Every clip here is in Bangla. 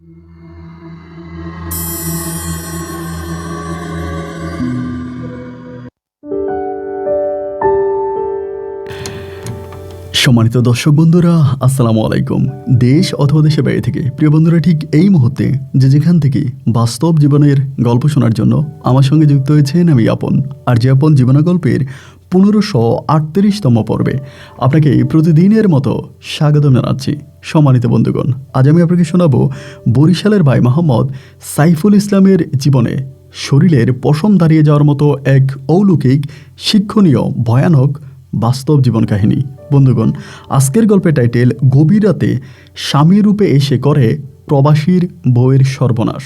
সম্মানিত দর্শক বন্ধুরা, আসসালামু আলাইকুম। দেশ অথবা দেশের বাইরে থেকে প্রিয় বন্ধুরা, ঠিক এই মুহূর্তে যেখান থেকে বাস্তব জীবনের গল্প শোনার জন্য আমার সঙ্গে যুক্ত হয়েছেন আমি আপন। আর যে আপন জীবন গল্পের 1538তম পর্বে আপনাকে প্রতিদিনের মতো স্বাগতম জানাচ্ছি। সম্মানিত বন্ধুগণ, আজ আমি আপনাকে শোনাবো বরিশালের ভাই মোহাম্মদ সাইফুল ইসলামের জীবনে শরীরের পশম দাঁড়িয়ে যাওয়ার মতো এক অলৌকিক, শিক্ষণীয়, ভয়ানক বাস্তব জীবন কাহিনী। বন্ধুগণ, আজকের গল্পের টাইটেল গভীর রাতে স্বামী রূপে এসে করে প্রবাসীর বউয়ের সর্বনাশ।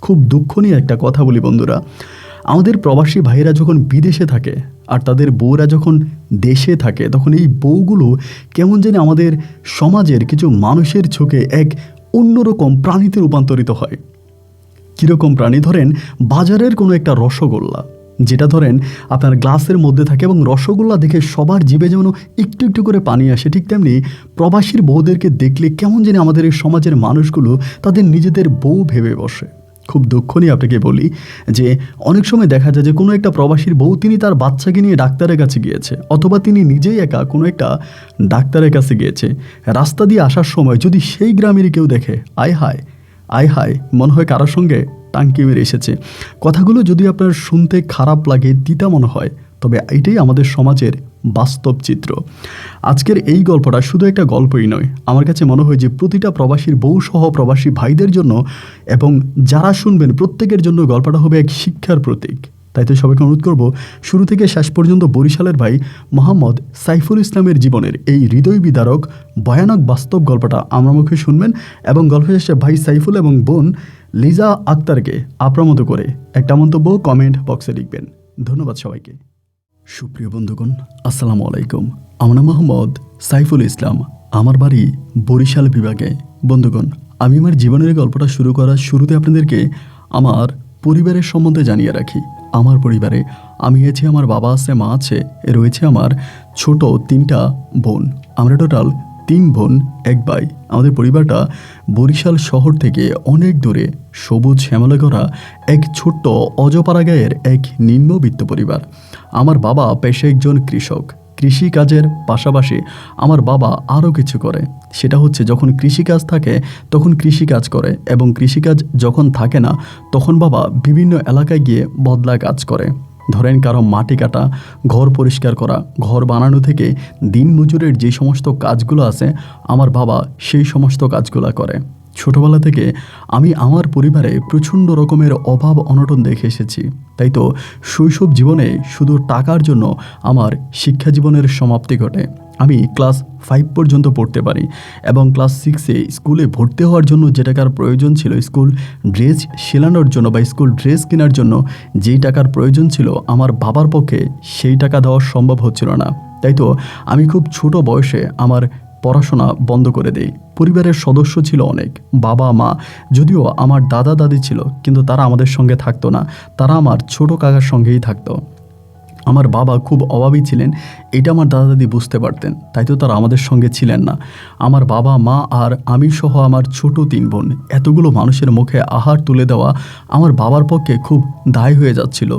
খুব দুঃখ নিয়ে একটা কথা বলি বন্ধুরা, আমাদের প্রবাসী ভাইয়েরা যখন বিদেশে থাকে আর তাদের বউরা যখন দেশে থাকে, তখন এই বউগুলো কেমন যেন আমাদের সমাজের কিছু মানুষের চোখে এক অন্যরকম প্রাণীতে রূপান্তরিত হয়। কীরকম প্রাণী? ধরেন বাজারের কোনো একটা রসগোল্লা, যেটা ধরেন আপনার গ্লাসের মধ্যে থাকে এবং রসগোল্লা দেখে সবার জিভে যেমন একটু একটু করে পানি আসে, ঠিক তেমনি প্রবাসীর বউদেরকে দেখলে কেমন যেন আমাদের এই সমাজের মানুষগুলো তাদের নিজেদের বউ ভেবে বসে। খুব দুঃখ নিয়ে আপনাকে বলি যে অনেক সময় দেখা যায় যে কোনো একটা প্রবাসীর বউ তিনি তার বাচ্চাকে নিয়ে ডাক্তারের কাছে গিয়েছে, অথবা তিনি নিজেই একা কোনো একটা ডাক্তারের কাছে গিয়েছে। রাস্তা দিয়ে আসার সময় যদি সেই গ্রামেরই কেউ দেখে, আয় হায়, মনে হয় কারোর সঙ্গে টাঙ্কি মেরে এসেছে। কথাগুলো যদি আপনার শুনতে খারাপ লাগে, তিতা মনে হয়, তবে এটাই আমাদের সমাজের বাস্তব চিত্র। আজকের এই গল্পটা শুধু একটা গল্পই নয়, আমার কাছে মনে হয় যে প্রতিটা প্রবাসীর বউ সহ প্রবাসী ভাইদের জন্য এবং যারা শুনবেন প্রত্যেকের জন্য গল্পটা হবে এক শিক্ষার প্রতীক। তাই তো সবাইকে অনুরোধ করব, শুরু থেকে শেষ পর্যন্ত বরিশালের ভাই মোহাম্মদ সাইফুল ইসলামের জীবনের এই হৃদয় বিদারক ভয়ানক বাস্তব গল্পটা আমার মুখে শুনবেন এবং গল্প শেষে ভাই সাইফুল এবং বোন লিজা আক্তারকে আপনার মতো করে একটা মন্তব্য কমেন্ট বক্সে লিখবেন। ধন্যবাদ সবাইকে। সুপ্রিয় বন্ধুগণ, আসসালামু আলাইকুম। আমার নাম মোহাম্মদ সাইফুল ইসলাম, আমার বাড়ি বরিশাল বিভাগে। বন্ধুগণ, আমি আমার জীবনের গল্পটা শুরু করার শুরুতে আপনাদেরকে আমার পরিবারের সম্বন্ধে জানিয়ে রাখি। আমার পরিবারে আমি আছি, আমার বাবা আছে, মা আছে, রয়েছে আমার ছোট 3টা বোন। আমরা টোটাল 3 বোন 1 ভাই। আমাদের পরিবারটা বরিশাল শহর থেকে অনেক দূরে সবুজ শ্যামলে করা এক ছোট্ট অজপাড়া গাঁয়ের এক নিম্নবিত্ত পরিবার। আমার বাবা পেশায় একজন কৃষক। কৃষিকাজের পাশাপাশি আমার বাবা আরও কিছু করে, সেটা হচ্ছে যখন কৃষিকাজ থাকে তখন কৃষিকাজ করে, এবং কৃষিকাজ যখন থাকে না তখন বাবা বিভিন্ন এলাকায় গিয়ে বদলা কাজ করে। ধরেন কারো মাটি কাটা, ঘর পরিষ্কার করা, ঘর বানানো থেকে দিন মজুরের যে সমস্ত কাজগুলো আছে আমার বাবা সেই সমস্ত কাজগুলো করে। ছোটোবেলা থেকে আমি আমার পরিবারে প্রচণ্ড রকমের অভাব অনটন দেখে এসেছি। তাই তো শৈশব জীবনে শুধু টাকার জন্য আমার শিক্ষা জীবনের সমাপ্তি ঘটে। আমি ক্লাস 5 পর্যন্ত পড়তে পারি এবং ক্লাস 6-এ স্কুলে ভর্তি হওয়ার জন্য যে টাকার প্রয়োজন ছিল, স্কুল ড্রেস সেলানোর জন্য বা স্কুল ড্রেস কেনার জন্য যেই টাকার প্রয়োজন ছিল, আমার বাবার পক্ষে সেই টাকা দেওয়া সম্ভব হচ্ছিল না। তাই তো আমি খুব ছোট বয়সে আমার পড়াশোনা বন্ধ করে দেই। পরিবারের সদস্য ছিল অনেক, বাবা মা, যদিও আমার দাদা দাদি ছিল, কিন্তু তারা আমাদের সঙ্গে থাকতো না, তারা আমার ছোট কাকার সঙ্গেই থাকতো। আমার বাবা খুব অভাবী ছিলেন, এটা আমার দাদা দাদি বুঝতে পারতেন, তাই তো তারা আমাদের সঙ্গে ছিলেন না। আমার বাবা মা আর আমি সহ আমার ছোট 3 বোন, এতগুলো মানুষের মুখে আহার তুলে দেওয়া আমার বাবার পক্ষে খুব দায় হয়ে যাচ্ছিল।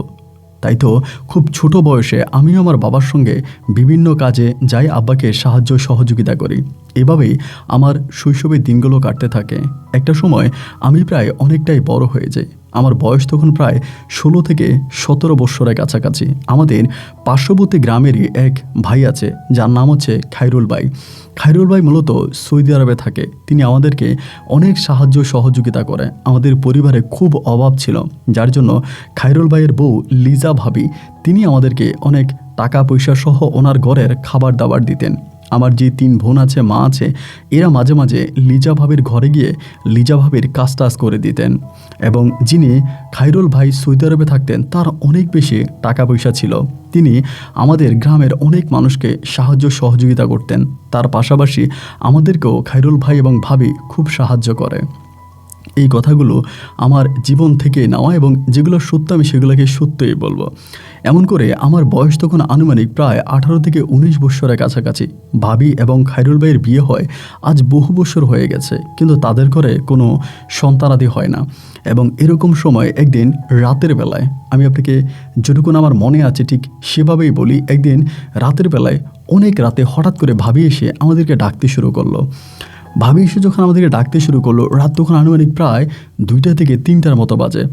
তাই তো খুব ছোট বয়সে আমি আমার বাবার সঙ্গে বিভিন্ন কাজে যাই, আব্বাকে সাহায্য সহযোগিতা করি। এভাবেই আমার শৈশবের দিনগুলো কাটতে থাকে। একটা সময় আমি প্রায় অনেকটাই বড় হয়ে যাই। আমার বয়স তখন প্রায় 16 থেকে 17 বৎসরের কাছাকাছি। আমাদের পার্শ্ববর্তী গ্রামেরই এক ভাই আছে, যার নাম হচ্ছে খায়রুল ভাই। খায়রুল ভাই মূলত সৌদি আরবে থাকে। তিনি আমাদেরকে অনেক সাহায্য সহযোগিতা করে। আমাদের পরিবারে খুব অভাব ছিল, যার জন্য খায়রুল ভাইয়ের বউ লিজা ভাবি তিনি আমাদেরকে অনেক টাকা পয়সা সহ ওনার ঘরের খাবার দাবার দিতেন। আমার যে 3 বোন আছে, মা আছে, এরা মাঝে মাঝে লিজা ভাবির ঘরে গিয়ে লিজা ভাবির কাজ টাজ করে দিতেন। এবং যিনি খায়রুল ভাই সৌদি আরবে থাকতেন, তার অনেক বেশি টাকা পয়সা ছিল। তিনি আমাদের গ্রামের অনেক মানুষকে সাহায্য সহযোগিতা করতেন। তার পাশাপাশি আমাদেরকেও খায়রুল ভাই এবং ভাবি খুব সাহায্য করে। এই কথাগুলো আমার জীবন থেকে নেওয়া এবং যেগুলো সত্য আমি সেগুলোকে সত্যই বলবো। এমন করে আমার বয়স তখন আনুমানিক প্রায় 18 থেকে 19 বৎসরের কাছাকাছি। ভাবি এবং খায়রুল ভাইয়ের বিয়ে হয় আজ বহু বছর হয়ে গেছে, কিন্তু তাদের ঘরে কোনো সন্তানাদি হয় না। এবং এরকম সময় একদিন রাতের বেলায়, আমি আপনাকে যেটুকুন আমার মনে আছে ঠিক সেভাবেই বলি, একদিন রাতের বেলায় অনেক রাতে হঠাৎ করে ভাবি এসে আমাদেরকে ডাকতে শুরু করলো। ভাবি এসে যখন আমাদেরকে ডাকতে শুরু করলো, রাত তখন আনুমানিক প্রায় 2টা থেকে 3টার মতো বাজে।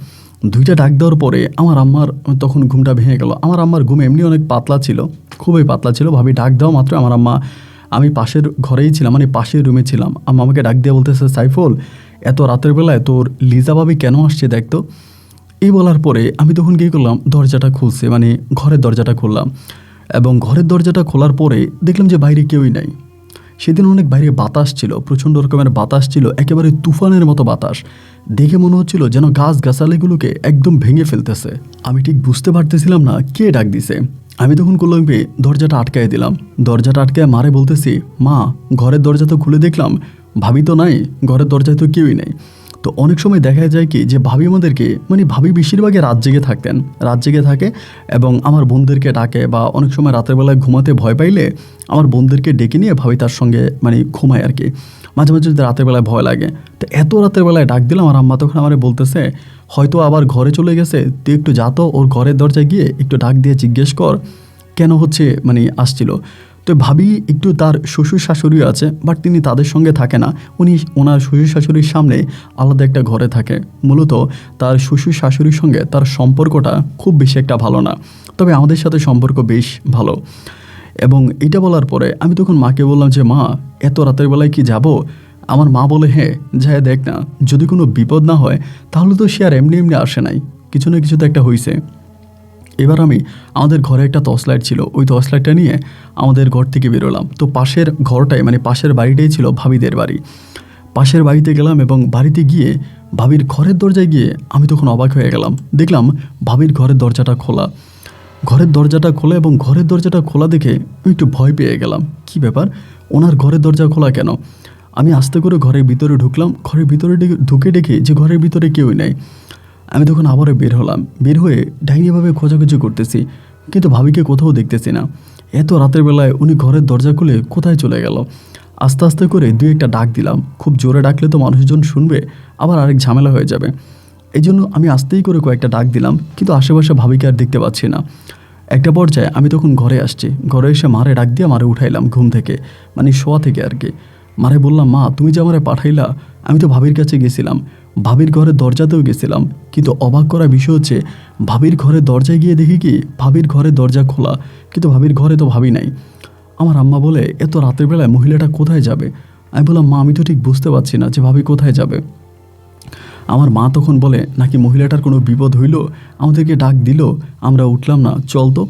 2টা ডাক দেওয়ার পরে আমার আম্মার তখন ঘুমটা ভেঙে গেল। আমার আম্মার ঘুম এমনি অনেক পাতলা ছিল, খুবই পাতলা ছিল। ভাবি ডাক দেওয়া মাত্র আমার আম্মা, আমি পাশের ঘরেই ছিলাম, মানে পাশের রুমে ছিলাম, আম্মা আমাকে ডাক দিয়ে বলতেছে, সাইফুল এত রাতের বেলায় তোর লিজা ভাবি কেন আসছে দেখতো। এই বলার পরে আমি তখন কী করলাম, দরজাটা খুলছে, মানে ঘরের দরজাটা খুললাম। এবং ঘরের দরজাটা খোলার পরে দেখলাম যে বাইরে কেউই নাই। সেদিন অনেক বাইরে বাতাস ছিল, প্রচণ্ড রকমের বাতাস ছিল, একেবারে তুফানের মতো বাতাস। দেখে মনে হচ্ছিল যেন গাছ গাছালিগুলোকে একদম ভেঙে ফেলতেছে। আমি ঠিক বুঝতে পারতেছিলাম না কে ডাক দিছে। আমি তখন করলাম কি, দরজাটা আটকায় দিলাম। দরজাটা আটকায় মারে বলতেছি, মা ঘরের দরজা তো খুলে দেখলাম, ভাবি তো নাই, ঘরের দরজায় তো কেউই নেই। তো অনেক সময় দেখা যায় কি যে ভাবি আমাদেরকে, মানে ভাবি বেশিরভাগই রাত জেগে থাকতেন, রাত জেগে থাকে এবং আমার বোনদেরকে ডাকে, বা অনেক সময় রাতের বেলায় ঘুমাতে ভয় পাইলে আমার বোনদেরকে ডেকে নিয়ে ভাবি তার সঙ্গে মানে ঘুমায় আর কি। মাঝে মাঝে যদি রাতের বেলায় ভয় লাগে, তো এত রাতের বেলায় ডাক দিলাম। আর আম্মা তখন আমার বলতেছে, হয়তো আবার ঘরে চলে গেছে, তুই একটু যা তো ওর ঘরের দরজায় গিয়ে একটু ডাক দিয়ে জিজ্ঞেস কর কেন হচ্ছে মানে আসছিল। তো ভাবি একটু তার শ্বশুর শাশুড়িও আছে, বাট তিনি তাদের সঙ্গে থাকে না, উনি ওনার শ্বশুর শাশুড়ির সামনে আলাদা একটা ঘরে থাকে। মূলত তার শ্বশুর শাশুড়ির সঙ্গে তার সম্পর্কটা খুব বেশি একটা ভালো না, তবে আমাদের সাথে সম্পর্ক বেশ ভালো। এবং এটা বলার পরে আমি তখন মাকে বললাম যে, মা এত রাতের বেলায় কি যাব? আমার মা বলে, হ্যাঁ যাই দেখ না, যদি কোনো বিপদ না হয় তাহলে তো সে আর এমনি এমনি আসে নাই, কিছু না কিছু তো একটা হয়েছে। এবার আমি আমাদের ঘরে একটা টর্চ লাইট ছিল, ওই টর্চ লাইটটা নিয়ে আমাদের ঘর থেকে বেরোলাম। তো পাশের ঘরটাই, মানে পাশের বাড়িটাই ছিল ভাবিদের বাড়ি। পাশের বাড়িতে গেলাম এবং বাড়িতে গিয়ে ভাবির ঘরের দরজায় গিয়ে আমি তখন অবাক হয়ে গেলাম। দেখলাম ভাবির ঘরের দরজাটা খোলা। ঘরের দরজাটা খোলা এবং ঘরের দরজাটা খোলা দেখে আমি একটু ভয় পেয়ে গেলাম। কি ব্যাপার, ওনার ঘরের দরজা খোলা কেন? আমি আস্তে করে ঘরের ভিতরে ঢুকলাম। ঘরের ভিতরে ঢুকে দেখি যে ঘরের ভিতরে কেউই নেই। আমি তখন আবারও বের হলাম। বের হয়ে ডাইনিভাবে খোঁজাখুঁজি করতেছি, কিন্তু ভাবিকে কোথাও দেখতেছি না। এত রাতের বেলায় উনি ঘরের দরজা খুলে কোথায় চলে গেল? আস্তে আস্তে করে 2-1টা ডাক দিলাম। খুব জোরে ডাকলে তো মানুষজন শুনবে, আবার আরেক ঝামেলা হয়ে যাবে। এই জন্য আমি আস্তেই করে কয়েকটা ডাক দিলাম, কিন্তু আশেপাশে ভাবিকে আর দেখতে পাচ্ছি না। একটা পর্যায়ে আমি তখন ঘরে আসছি। ঘরে এসে মারে ডাক দিয়ে মারে উঠাইলাম ঘুম থেকে, মানে শোয়া থেকে আর কি। মারে বললাম, মা তুমি যে আমারে পাঠাইলা, আমি তো ভাবির কাছে গেছিলাম, ভাবির ঘরের দরজাতেও গেছিলাম, কিন্তু অবাক করা বিষয় হচ্ছে ভাবির ঘরের দরজায় গিয়ে দেখি কি ভাবির ঘরের দরজা খোলা, কিন্তু ভাবির ঘরে তো ভাবি নাই। আমার আম্মা বলে, এত রাতের বেলায় মহিলাটা কোথায় যাবে? আমি বললাম, মা আমি তো ঠিক বুঝতে পারছি না যে ভাবি কোথায় যাবে। আমার মা তখন বলে, নাকি মহিলাটার কোনো বিপদ হইল, আমাদেরকে ডাক দিল, আমরা উঠলাম না, চল তো।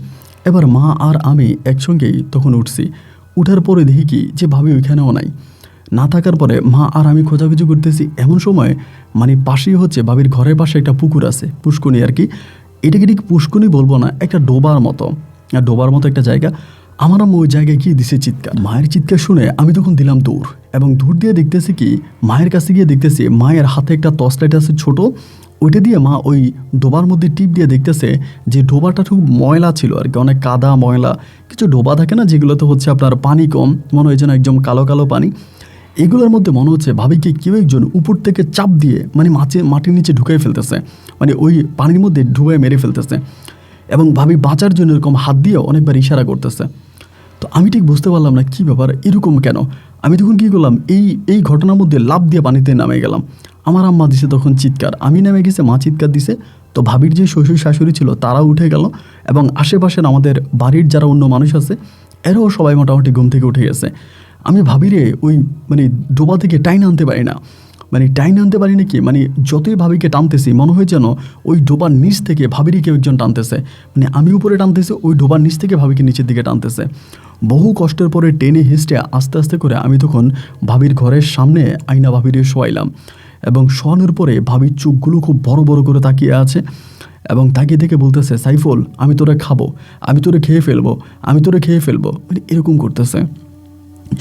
এবার মা আর আমি একসঙ্গেই তখন উঠছি। উঠার পরে দেখি কি যে ভাবি ওইখানেও নাই। না থাকার পরে মা আর আমি খোঁজাখুঁজি করতেছি। এমন সময় মানে পাশেই হচ্ছে ভাবির ঘরের পাশে একটা পুকুর আছে, পুষ্কুনি আর কি। এটাকে ঠিক পুষ্কুনি বলবো না, একটা ডোবার মতো, ডোবার মতো একটা জায়গা। আমার আম্মু ওই জায়গায় গিয়ে দিছে চিৎকার। মায়ের চিৎকার শুনে আমি তখন দিলাম দৌড়, এবং দূর দিয়ে দেখতেছি কি মায়ের কাছে গিয়ে দেখতেছি মায়ের হাতে একটা টর্চ লাইট আছে ছোট, ওইটা দিয়ে মা ওই ডোবার মধ্যে টিপ দিয়ে দেখতেছে যে ডোবাটা খুব ময়লা ছিল আর কি, অনেক কাদা ময়লা। কিছু ডোবা থাকে না যেগুলোতে হচ্ছে আপনার পানি কম, মনে হয় যেন একদম কালো কালো পানি। এগুলোর মধ্যে মনে হচ্ছে ভাবিকে কেউ একজন উপর থেকে চাপ দিয়ে মানে মাটির নিচে ঢুকাই ফেলতেছে, মানে ওই পানির মধ্যে ডুবাই মেরে ফেলতেছে। এবং ভাবি বাঁচার জন্য এরকম হাত দিয়ে অনেকবার ইশারা করতেছে। তো আমি ঠিক বুঝতে পারলাম না কী ব্যাপার, এরকম কেন। আমি তখন কী করলাম, এই ঘটনার মধ্যে লাফ দিয়ে পানিতে নামে গেলাম। আমার আম্মা দিছে তখন চিৎকার, আমি নেমে গেছে, মা চিৎকার দিছে। তো ভাবির যে শ্বশুর শাশুড়ি ছিল তারাও উঠে গেল, এবং আশেপাশের আমাদের বাড়ির যারা অন্য মানুষ আছে এরাও সবাই মোটামুটি ঘুম থেকে উঠে গেছে। আমি ভাবিরে ওই মানে ডোবা থেকে টাইন আনতে পারি না, মানে টাইন আনতে পারি না কি, মানে যতই ভাবিকে টানতেছি মনে হয় যেন ওই ডোবার নিচ থেকে ভাবিরই কেউ একজন টানতেছে, মানে আমি উপরে টানতেছি, ওই ডোবার নিচ থেকে ভাবিকে নিচের দিকে টানতেছে। বহু কষ্টের পরে টেনে হিস্টে আস্তে আস্তে করে আমি তখন ভাবির ঘরের সামনে আইনা ভাবিরে শোয়াইলাম, এবং শোয়ানোর পরে ভাবির চোখগুলো খুব বড় বড় করে তাকিয়ে আছে, এবং তাকিয়ে থেকে বলতেছে, সাইফুল আমি তোরে খাবো, আমি তোরে খেয়ে ফেলবো, আমি তোরে খেয়ে ফেলবো, মানে এরকম করতেছে।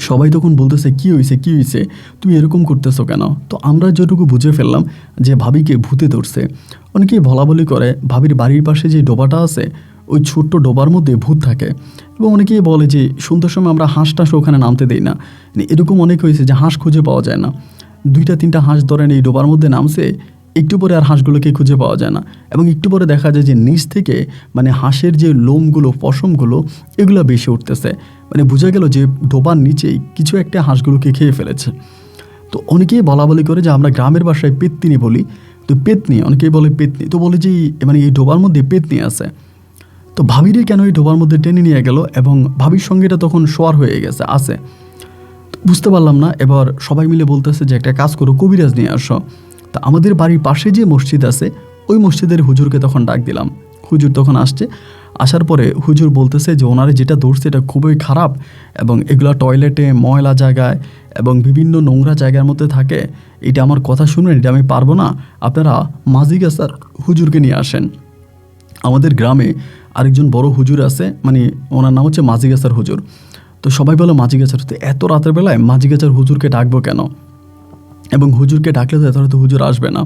সবাই তখন বলতেছে কী হয়েছে, তুমি এরকম করতেছো কেন? তো আমরা যেটুকু বুঝে ফেললাম যে ভাবিকে ভূতে ধরছে। অনেকেই বলাবলি করে ভাবির বাড়ির পাশে যে ডোবাটা আছে ওই ছোট্ট ডোবার মধ্যে ভূত থাকে, এবং অনেকেই বলে যে সন্ধ্যার সময় আমরা হাঁস টাঁস ওখানে নামতে দিই না। এরকম অনেক হয়েছে যে হাঁস খুঁজে পাওয়া যায় না, 2-3টা হাঁস ধরেন এই ডোবার মধ্যে নামছে, একটু পরে আর হাঁসগুলোকে খুঁজে পাওয়া যায় না, এবং একটু পরে দেখা যায় যে নিচ থেকে হাঁসের যে লোমগুলো পশমগুলো এগুলো বেশি উঠতেছে, বোঝা গেল যে ডোবার নিচেই কিছু একটা হাঁসগুলোকে খেয়ে ফেলেছে। তো অনেকেই বলাবলি করে যে আমরা গ্রামের ভাষায় পেত্তিনি বলি, তো পেতনি অনেকেই বলে পেতনি, তো বলে যে এই ডোবার মধ্যে পেতনি আছে। তো ভাবিরে কেন এই ডোবার মধ্যে টেনে নিয়ে গেল, এবং ভাবির সঙ্গে এটা তখন শোয়ার হয়ে গেছে আছে, বুঝতে পারলাম না। এবার সবাই মিলে বলতেছে যে একটা কাজ করো, কবিরাজ নিয়ে আসো। তা আমাদের বাড়ির পাশে যে মসজিদ আছে ওই মসজিদের হুজুরকে তখন ডাক দিলাম। হুজুর তখন আসছে, আসার পরে হুজুর বলতেছে যে ওনারে যেটা ধরছে এটা খুবই খারাপ, এবং এগুলো টয়লেটে ময়লা জায়গায় এবং বিভিন্ন নোংরা জায়গার মধ্যে থাকে, এটা আমার কথা শুনবেন, এটা আমি পারবো না, আপনারা মাঝিগাছার হুজুরকে নিয়ে আসেন। আমাদের গ্রামে আরেকজন বড় হুজুর আছে, ওনার নাম হচ্ছে মাঝিগাছার হুজুর। তো সবাই বলে মাঝিগাছার, তো এত রাতের বেলায় মাঝিগাছার হুজুরকে ডাকবো কেন, এবং হুজুরকে ডাকলে তো এত রাতে হুজুর আসবে না।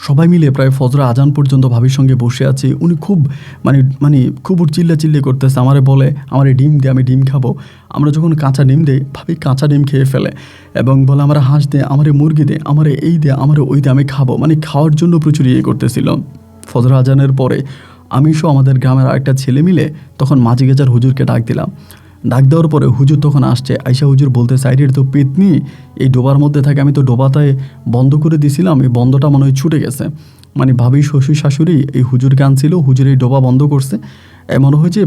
সবাই মিলে প্রায় ফজরের আজান পর্যন্ত ভাবির সঙ্গে বসে আছে। উনি খুব খুব চিল্লে করতেছে, আমারে বলে আমারে ডিম দে, আমি ডিম খাবো। আমরা যখন কাঁচা ডিম দেই ভাবি কাঁচা ডিম খেয়ে ফেলে, এবং বলে আমার হাঁস দে, আমারে মুরগি দে, আমারে এই দে, আমারে ওই দে, আমি খাবো। খাওয়ার জন্য প্রচুর করতেছিল। ফজর আজানের পরে আমি সহ আমাদের গ্রামের আরেকটা ছেলে মিলে তখন মাঝিগাছার হুজুরকে ডাক দিলাম। ডাক দেওয়ার পরে হুজুর তখন আসছে, আইসা হুজুর বলতে সাইডের তো পেতনি এই ডোবার মধ্যে থাকে, আমি তো ডোবাটায় বন্ধ করে দিছিলাম, এই বন্ধটা মনে হয় ছুটে গেছে। ভাবি শ্বশুর শাশুড়ি এই হুজুরকে আনছিল, হুজুর এই ডোবা বন্ধ করছে, মনে হয় যে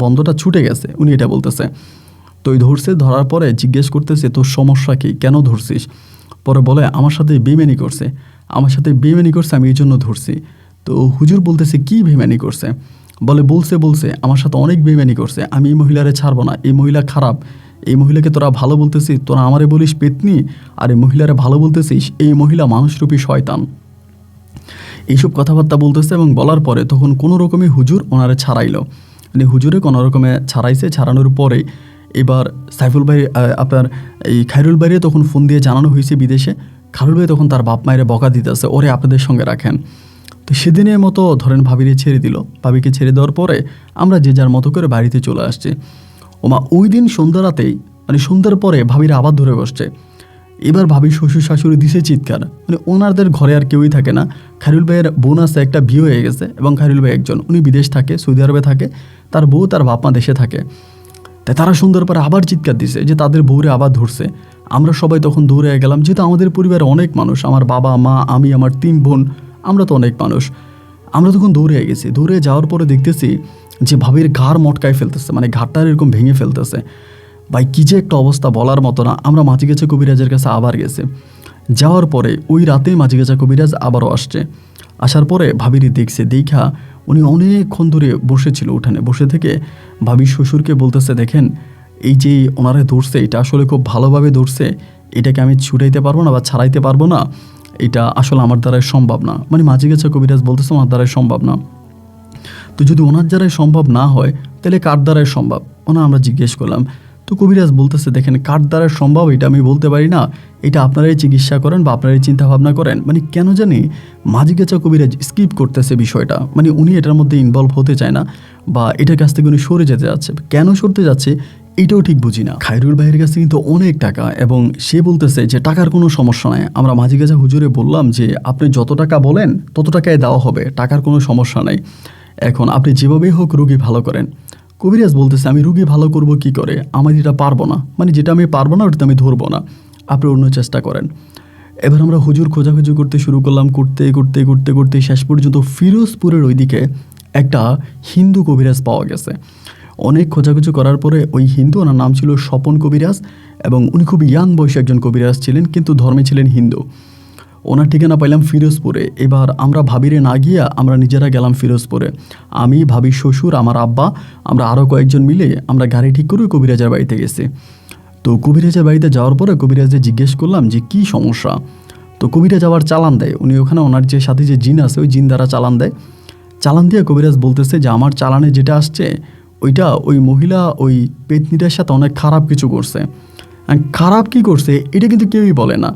বন্ধটা ছুটে গেছে, উনি এটা বলতেছে। তো এই ধরছে, ধরার পরে জিজ্ঞেস করতেছে তোর সমস্যা কি, কেন ধরছিস? পরে বলে আমার সাথে বেইমানি করছে, আমি এই জন্য ধরছি। তো হুজুর বলতেছে কি বেইমানি করছে? বলছে আমার সাথে অনেক বেইমানি করছে, আমি এই মহিলারে ছাড়বো না, এই মহিলা খারাপ, এই মহিলাকে তোরা ভালো বলতেছিস, তোরা আমারে বলিস পেতনি, আর এই মহিলারে ভালো বলতেছিস, এই মহিলা মানুষরূপী শয়তান। এইসব কথাবার্তা বলতেছে, এবং বলার পরে তখন কোনো রকমে হুজুর ওনারে ছাড়াইলো, হুজুরে কোনো রকমে ছাড়াইছে। ছাড়ানোর পরে এবার সাইফুল ভাই আপনার এই খায়রুল ভাইরে তখন ফোন দিয়ে জানানো হয়েছে বিদেশে। খায়রুল ভাই তখন তার বাপ মায়ের বকা দিতেছে, ওরে আপনাদের সঙ্গে রাখেন। তো সেদিনের মতো ধরেন ভাবিরে ছেড়ে দিল। ভাবিকে ছেড়ে দেওয়ার পরে আমরা যে যার মতো করে বাড়িতে চলে আসছি। ওমা ওই দিন সন্ধ্যা রাতেই সন্ধ্যার পরে ভাবিরা আবার ধরে বসছে। এবার ভাবির শ্বশুর শাশুড়ি দিছে চিৎকার, ওনাদের ঘরে আর কেউই থাকে না। খায়রুল ভাইয়ের বোন আছে, একটা বিয়ে হয়ে গেছে, এবং খায়রুল ভাই একজন, উনি বিদেশ থাকে, সৌদি আরবে থাকে, তার বউ তার বাপ মা দেশে থাকে। তাই তারা সন্ধ্যার পরে আবার চিৎকার দিছে যে তাদের বউরে আবার ধরছে। আমরা সবাই তখন দৌড়ে গেলাম, যেহেতু আমাদের পরিবারে অনেক মানুষ, আমার বাবা মা আমি আমার 3 বোন, আমরা তো অনেক মানুষ। আমরা তখন দৌড়ে গেছি। দৌড়ে যাওয়ার পরে দেখতেছি যে ভাবির ঘাড় মটকায় ফেলতেছে, ঘাড়টা এরকম ভেঙে ফেলতেছে। ভাই কী যে একটা অবস্থা বলার মতো না। আমরা মাঝিগাছা কবিরাজের কাছে আবার গেছে। যাওয়ার পরে ওই রাতে মাঝিগাছা কবিরাজ আবারও আসছে। আসার পরে ভাবিরই দেখছে, দেখা উনি অনেকক্ষণ ধরে বসেছিল উঠানে, বসে থেকে ভাবির শ্বশুরকে বলতেছে দেখেন এই যে ওনারে ধরছে এটা আসলে খুব ভালোভাবে ধরছে, এটাকে আমি ছুটাইতে পারবো না বা ছাড়াইতে পারবো না, এটা আসলে আমার দ্বারাই সম্ভব না। মাঝিগাছা কবিরাজ বলতেছে আমার দ্বারাই সম্ভব না। তো যদি ওনার দ্বারাই সম্ভব না হয় তাহলে কার দ্বারাই সম্ভব? আমরা জিজ্ঞেস করলাম। তো কবিরাজ বলতেছে দেখেন কার দ্বারা সম্ভব এটা আমি বলতে পারি না, এটা আপনারাই চিকিৎসা করেন বা আপনারাই চিন্তা ভাবনা করেন। কেন জানি মাঝিগাছা কবিরাজ স্কিপ করতেছে বিষয়টা, উনি এটার মধ্যে ইনভলভ হতে চায় না, বা এটার কাছ থেকে উনি সরে যেতে যাচ্ছে। কেন সরতে যাচ্ছে এটাও ঠিক বুঝি না। খায়রুল ভাইয়ের কাছে কিন্তু অনেক টাকা, এবং সে বলতেছে যে টাকার কোনো সমস্যা নাই। আমরা মাঝিগাছা হুজুরে বললাম যে আপনি যত টাকা বলেন তত টাকায় দেওয়া হবে, টাকার কোনো সমস্যা নাই, এখন আপনি যেভাবেই হোক রুগী ভালো করেন। কবিরাজ বলতেছে আমি রুগী ভালো করব কি করে, আমি যেটা পারবো না, যেটা আমি পারবো না ওটা আমি ধরবো না, আপনি অন্য চেষ্টা করেন। এবার আমরা হুজুর খোঁজাখুঁজি করতে শুরু করলাম, করতে করতে করতে করতে শেষ পর্যন্ত ফিরোজপুরের ওইদিকে একটা হিন্দু কবিরাজ পাওয়া গেছে। অনেক খোঁজাখুঁজি করার পরে ওই হিন্দু, ওনার নাম ছিল স্বপন কবিরাজ, এবং উনি খুব ইয়াং বয়সে একজন কবিরাজ ছিলেন, কিন্তু ধর্মে ছিলেন হিন্দু। ওনার ঠিকানা পাইলাম ফিরোজপুরে। এবার আমরা ভাবিরে না গিয়া আমরা নিজেরা গেলাম ফিরোজপুরে। আমি, ভাবির শ্বশুর, আমার আব্বা, আমরা আরও কয়েকজন মিলে আমরা গাড়ি ঠিক করে কবিরাজের বাড়িতে গেছি। তো কবিরাজের বাড়িতে যাওয়ার পরে কবিরাজে জিজ্ঞেস করলাম যে কী সমস্যা। তো কবিরাজ আবার চালান দেয়, উনি ওখানে ওনার যে সাথে যে জিন আছে ওই জিন দ্বারা চালান দেয়। চালান দিয়ে কবিরাজ বলতেছে যে আমার চালানে যেটা আসছে ওই মহিলা ওই পেতনিটার সাথে অনেক খারাপ কিছু করছে। খারাপ কি করছে এটা কিন্তু কেউই বলে না।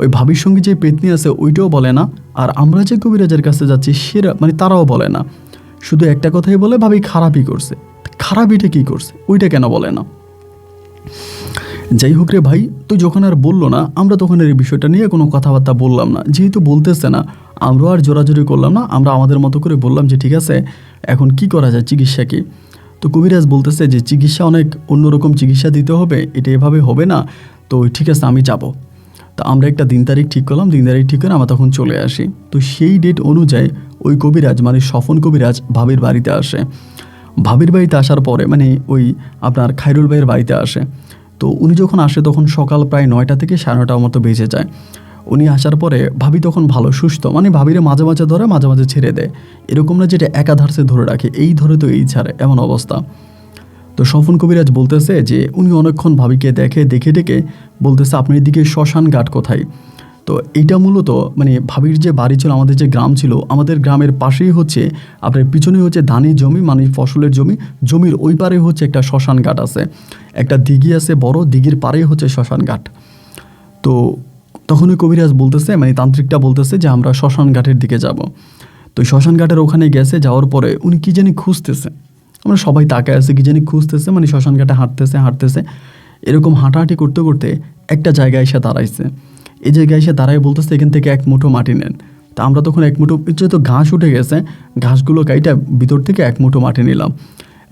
ওই ভাবির সঙ্গে যে পেতনি আছে ওইটাও বলে না, আর আমরা যে কবিরাজের কাছে যাচ্ছি সেরা মানে তারাও বলে না। শুধু একটা কথাই বলে ভাবি খারাপই করছে। খারাপিটা কী করছে ওইটা কেন বলে না? যাই হোক রে ভাই, তো যখন আর বললো না, আমরা তখন এই বিষয়টা নিয়ে কোনো কথাবার্তা বললাম না। যেহেতু বলতেছে না, আমরাও আর জোরাজোরি করলাম না। আমরা আমাদের মতো করে বললাম যে ঠিক আছে, এখন কি করা যায়, চিকিৎসা কি? তো কবিরাজ বলতেছে যে চিকিৎসা অনেক অন্যরকম চিকিৎসা দিতে হবে, এটা এভাবে হবে না। তো ঠিক আছে, আমি যাব। তো আমরা একটা দিন তারিখ ঠিক করলাম, দিন তারিখ ঠিক করে আমরা তখন চলে আসি। তো সেই ডেট অনুযায়ী ওই কবিরাজ মানে স্বপন কবিরাজ ভাবির বাড়িতে আসে। ভাবির বাড়িতে আসার পরে মানে ওই আপনার খায়রুল ভাইয়ের বাড়িতে আসে। তো উনি যখন আসে তখন সকাল প্রায় 9টা থেকে 9:30 মতো বেজে যায়। উনি আসার পরে ভাবি তখন ভালো সুস্থ, মানে ভাবিরে মাঝে মাঝে ধরে মাঝে মাঝে ছেড়ে দেয়, এরকম না যেটা একাধারে ধরে রাখে, এই ধরে তো এই ছাড়ে, এমন অবস্থা। তো স্বপন কবিরাজ বলতেছে যে উনি অনেকক্ষণ ভাবিকে দেখে ডেকে বলতেছে আপনার দিকে শ্মশান ঘাট কোথায়? তো এইটা মূলত মানে ভাবির যে বাড়ি ছিল, আমাদের যে গ্রাম ছিল, আমাদের গ্রামের পাশেই হচ্ছে আপনার পিছনে হচ্ছে ধানি জমি, মানে ফসলের জমি, জমির ওই পারে হচ্ছে একটা শ্মশান ঘাট আছে, একটা দিঘি আছে, বড় দিঘির পারেই হচ্ছে শ্মশান ঘাট। তো তখন ওই কবিরাজ বলতেছে মানে তান্ত্রিকটা বলতেছে যে আমরা শ্মশান ঘাটের দিকে যাব। তো শ্মশান ঘাটের ওখানে গেছে, যাওয়ার পরে উনি কী জানি খুঁজতেছে, আমরা সবাই তাকায় আছে, কী জানি খুঁজতেছে, মানে শ্মশান ঘাটে হাঁটতেছে এরকম হাঁটাহাঁটি করতে করতে একটা জায়গায় এসে দাঁড়াইছে। এই জায়গায় এসে দাঁড়ায় বলতেছে এখান থেকে 1 মুঠো মাটি নেন। তা আমরা তখন 1 মুঠো, যেহেতু ঘাস উঠে গেছে, ঘাসগুলো কাইটা ভিতর থেকে 1 মুঠো মাটি নিলাম।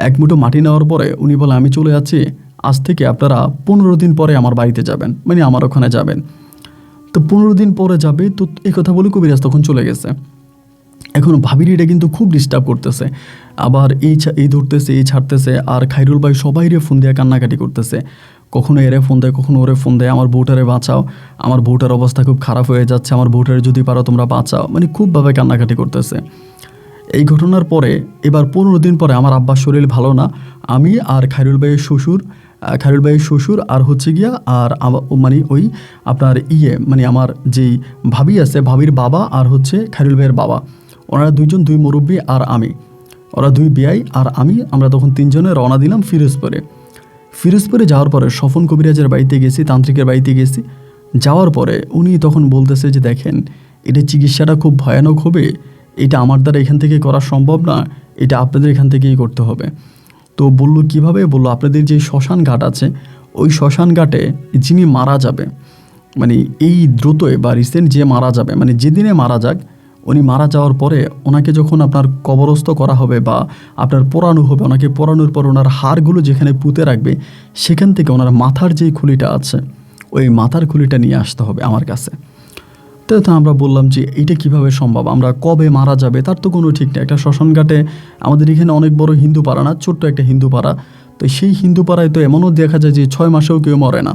1 মুঠো মাটি নেওয়ার পরে উনি বলে আমি চলে যাচ্ছি, আজ থেকে আপনারা 15 দিন পরে আমার বাড়িতে যাবেন, মানে আমার ওখানে যাবেন। তো 15 দিন পরে যাবে। তো এই কথা বলে কবিরাজ তখন চলে গেছে। এখন ভাবির এটা কিন্তু খুব ডিস্টার্ব করতেছে, আবার এই ধরতেছে, এই ছাড়তেছে, আর খায়রুল ভাই সবাইরে ফোন দিয়ে কান্নাকাটি করতেছে, কখনো এরে ফোন দেয়, কখনো ওরে ফোন দেয়, আমার বউটারে বাঁচাও, আমার বউটার অবস্থা খুব খারাপ হয়ে যাচ্ছে, আমার বউটারে যদি পারো তোমরা বাঁচাও, মানে খুবভাবে কান্নাকাটি করতেছে। এই ঘটনার পরে এবার 15 দিন পরে আমার আব্বার শরীর ভালো না, আমি আর খায়রুল ভাইয়ের শ্বশুর আর হচ্ছে গিয়া আর মানে ওই আপনার মানে আমার যেই ভাবি আছে, ভাবির বাবা আর হচ্ছে খায়রুল ভাইয়ের বাবা, ওনারা দুই মুরব্বী আর আমি, ওরা 2 বিয়াই আর আমি, আমরা তখন 3 জনে রওনা দিলাম ফিরোজপুরে যাওয়ার পরে স্বপন কবিরাজের বাড়িতে গেছি, তান্ত্রিকের বাড়িতে গেছি। যাওয়ার পরে উনি তখন বলতেছে যে দেখেন, এটা চিকিৎসাটা খুব ভয়ানক হবে, এটা আমার দ্বারা এখান থেকে করা সম্ভব না, এটা আপনাদের এখান থেকেই করতে হবে। তো বলল কিভাবে? বলল আপনাদের যে শ্মশান ঘাট আছে, ওই শ্মশান ঘাটে যিনি মারা যাবে, মানে এই দ্রুতই বা রিসেন্ট যে মারা যাবে, মানে যেদিনে মারা যাক, উনি মারা যাওয়ার পরে ওনাকে যখন আপনার কবরস্থ করা হবে বা আপনার পোড়ানো হবে, ওনাকে পোড়ানোর পর ওনার হাড়গুলো যেখানে পুঁতে রাখবে, সেখান থেকে ওনার মাথার যেই খুলিটা আছে, ওই মাথার খুলিটা নিয়ে আসতে হবে আমার কাছে। তো আমরা বললাম যে এইটা কিভাবে সম্ভব, আমরা কবে মারা যাবে তার তো কোনো ঠিক নেই। একটা শ্মশান ঘাটে, আমাদের এখানে অনেক বড় হিন্দু পাড়া না, ছোট্ট একটা হিন্দু পাড়া, তো সেই হিন্দু পাড়ায় তো এমনও দেখা যায় যে 6 মাসেও কেউ মরে না,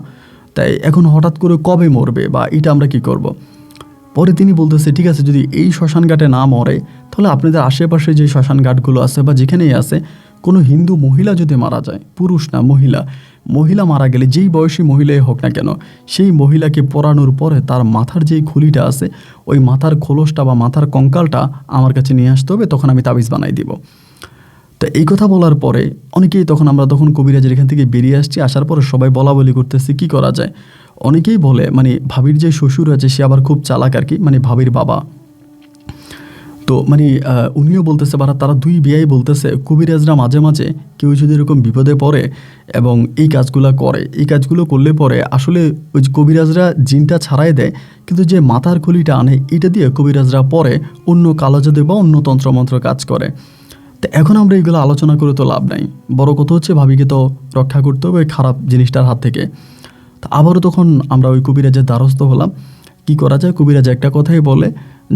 তাই এখন হঠাৎ করে কবে মরবে বা এটা আমরা কি করব। পরে তিনি বলতেছে ঠিক আছে, যদি এই শ্মশান ঘাটে না মরে, তাহলে আপনাদের আশেপাশে যে শ্মশান ঘাটগুলো আছে বা যেখানেই আছে, কোনো হিন্দু মহিলা যদি মারা যায়, পুরুষ না মহিলা মারা গেলে, যেই বয়সী মহিলাই হোক না কেন, সেই মহিলাকে পোড়ানোর পরে তার মাথার যেই খুলিটা আছে, ওই মাথার খোলসটা বা মাথার কঙ্কালটা আমার কাছে নিয়ে আসতে হবে, তখন আমি তাবিজ বানাই দিব। তো এই কথা বলার পরে অনেকেই আমরা তখন কবিরাজের এখান থেকে বেরিয়ে আসছি, আসার পরে সবাই বলা বলি করতেছি কী করা যায়। অনেকেই বলে মানে ভাবির যে শ্বশুর আছে সে আবার খুব চালাক আর কি, মানে ভাবির বাবা। তো মানে উনিও বলতেছে বা তারা 2 বিয়াই বলতেছে কবিরাজরা মাঝে মাঝে কেউ যদি এরকম বিপদে পড়ে এবং এই কাজগুলো করলে পরে আসলে ওই কবিরাজরা জিনটা ছাড়াই দেয়, কিন্তু যে মাথার খুলিটা আনে এটা দিয়ে কবিরাজরা পরে অন্য কালো জাদু বা অন্য তন্ত্রমন্ত্র কাজ করে। তো এখন আমরা এইগুলো আলোচনা করে তো লাভ নাই, বড় কথা হচ্ছে ভাবিকে তো রক্ষা করতে হবে খারাপ জিনিসটার হাত থেকে। তা আবারও তখন আমরা ওই কবিরাজের দ্বারস্থ হলাম। কি করা যায়? কবিরাজ একটা কথাই বলে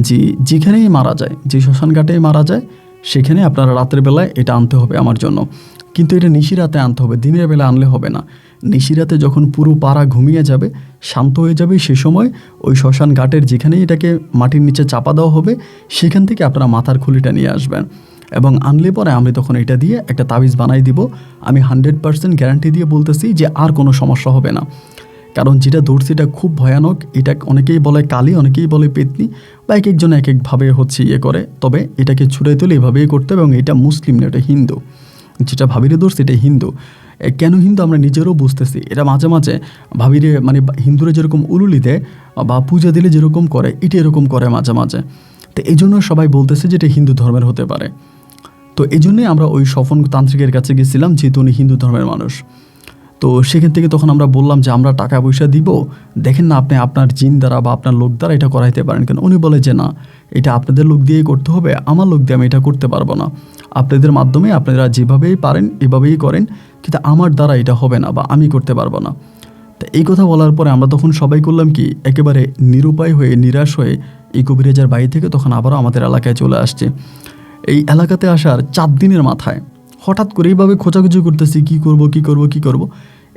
যে যেখানেই মারা যায়, যে শ্মশান ঘাটেই মারা যায়, সেখানে আপনারা রাতের বেলায় এটা আনতে হবে আমার জন্য, কিন্তু এটা নিশিরাতে আনতে হবে, দিনের বেলা আনলে হবে না। নিশিরাতে যখন পুরো পাড়া ঘুমিয়ে যাবে, শান্ত হয়ে যাবে, সে সময় ওই শ্মশান ঘাটের যেখানেই এটাকে মাটির নিচে চাপা দেওয়া হবে, সেখান থেকে আপনারা মাথার খুলিটা নিয়ে আসবেন এবং আনলে পরে আমি তখন এটা দিয়ে একটা তাবিজ বানাই দিব। আমি 100% গ্যারান্টি দিয়ে বলতেছি যে আর কোনো সমস্যা হবে না, কারণ যেটা ধরছি এটা খুব ভয়ানক। এটা অনেকেই বলে কালী, অনেকেই বলে পেতনি, বা এক একজন এক একভাবে করে, তবে এটাকে ছুড়ে তুলে এভাবেই করতে হবে। এবং এটা মুসলিম না, এটা হিন্দু, যেটা ভাবিরে ধরছে এটা হিন্দু। কেন হিন্দু আমরা নিজেরও বুঝতেছি। এটা মাঝে মাঝে ভাবিরে মানে হিন্দুরা যেরকম উলুলি দেয় বা পূজা দিলে যেরকম করে এটা এরকম করে মাঝে মাঝে। তো এই জন্য সবাই বলতেছে যে এটা হিন্দু ধর্মের হতে পারে। তো এই জন্যই আমরা ওই স্বপন তান্ত্রিকের কাছে গেছিলাম, যেহেতু উনি হিন্দু ধর্মের মানুষ। তো সেখান থেকে তখন আমরা বললাম যে আমরা টাকা পয়সা দিব, দেখেন না আপনি আপনার জিন দ্বারা বা আপনার লোক দ্বারা এটা করাইতে পারেন কেন। উনি বলে যে না, এটা আপনাদের লোক দিয়েই করতে হবে, আমার লোক দিয়ে আমি এটা করতে পারবো না। আপনাদের মাধ্যমে আপনারা যেভাবেই পারেন এভাবেই করেন, কিন্তু আমার দ্বারা এটা হবে না বা আমি করতে পারবো না। তো এই কথা বলার পরে আমরা তখন সবাই করলাম কি, একেবারে নিরুপায় হয়ে নিরাশ হয়ে এই কবিরাজের বাড়ি থেকে তখন আবারও আমাদের এলাকায় চলে আসছে। এই এলাকাতে আসার 4 দিনের মাথায় হঠাৎ করে এইভাবে খোঁজাখুঁজি করতেছি কি করব।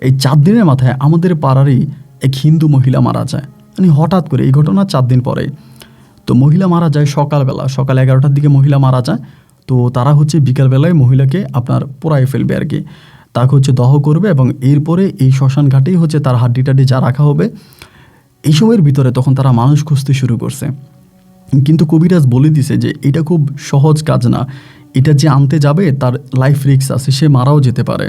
এই 4 দিনের মাথায় আমাদের পাড়ারই এক হিন্দু মহিলা মারা যায়। মানে হঠাৎ করে এই ঘটনা 4 দিন পরে। তো মহিলা মারা যায় সকাল 11টার দিকে মহিলা মারা যায়। তো তারা হচ্ছে বিকালবেলায় মহিলাকে আপনার পোড়ায় ফেলবে আর কি, তাকে হচ্ছে দহ করবে এবং এরপরে এই শ্মশান ঘাটেই হচ্ছে তার হাড্ডি যা রাখা হবে। এই সময়ের ভিতরে তখন তারা মানুষ খুঁজতে শুরু করছে। কিন্তু কবিরাজ বলে দিছে যে এটা খুব সহজ কাজ না, এটা যে আনতে যাবে তার লাইফ রিস্ক আছে, সে মারাও যেতে পারে,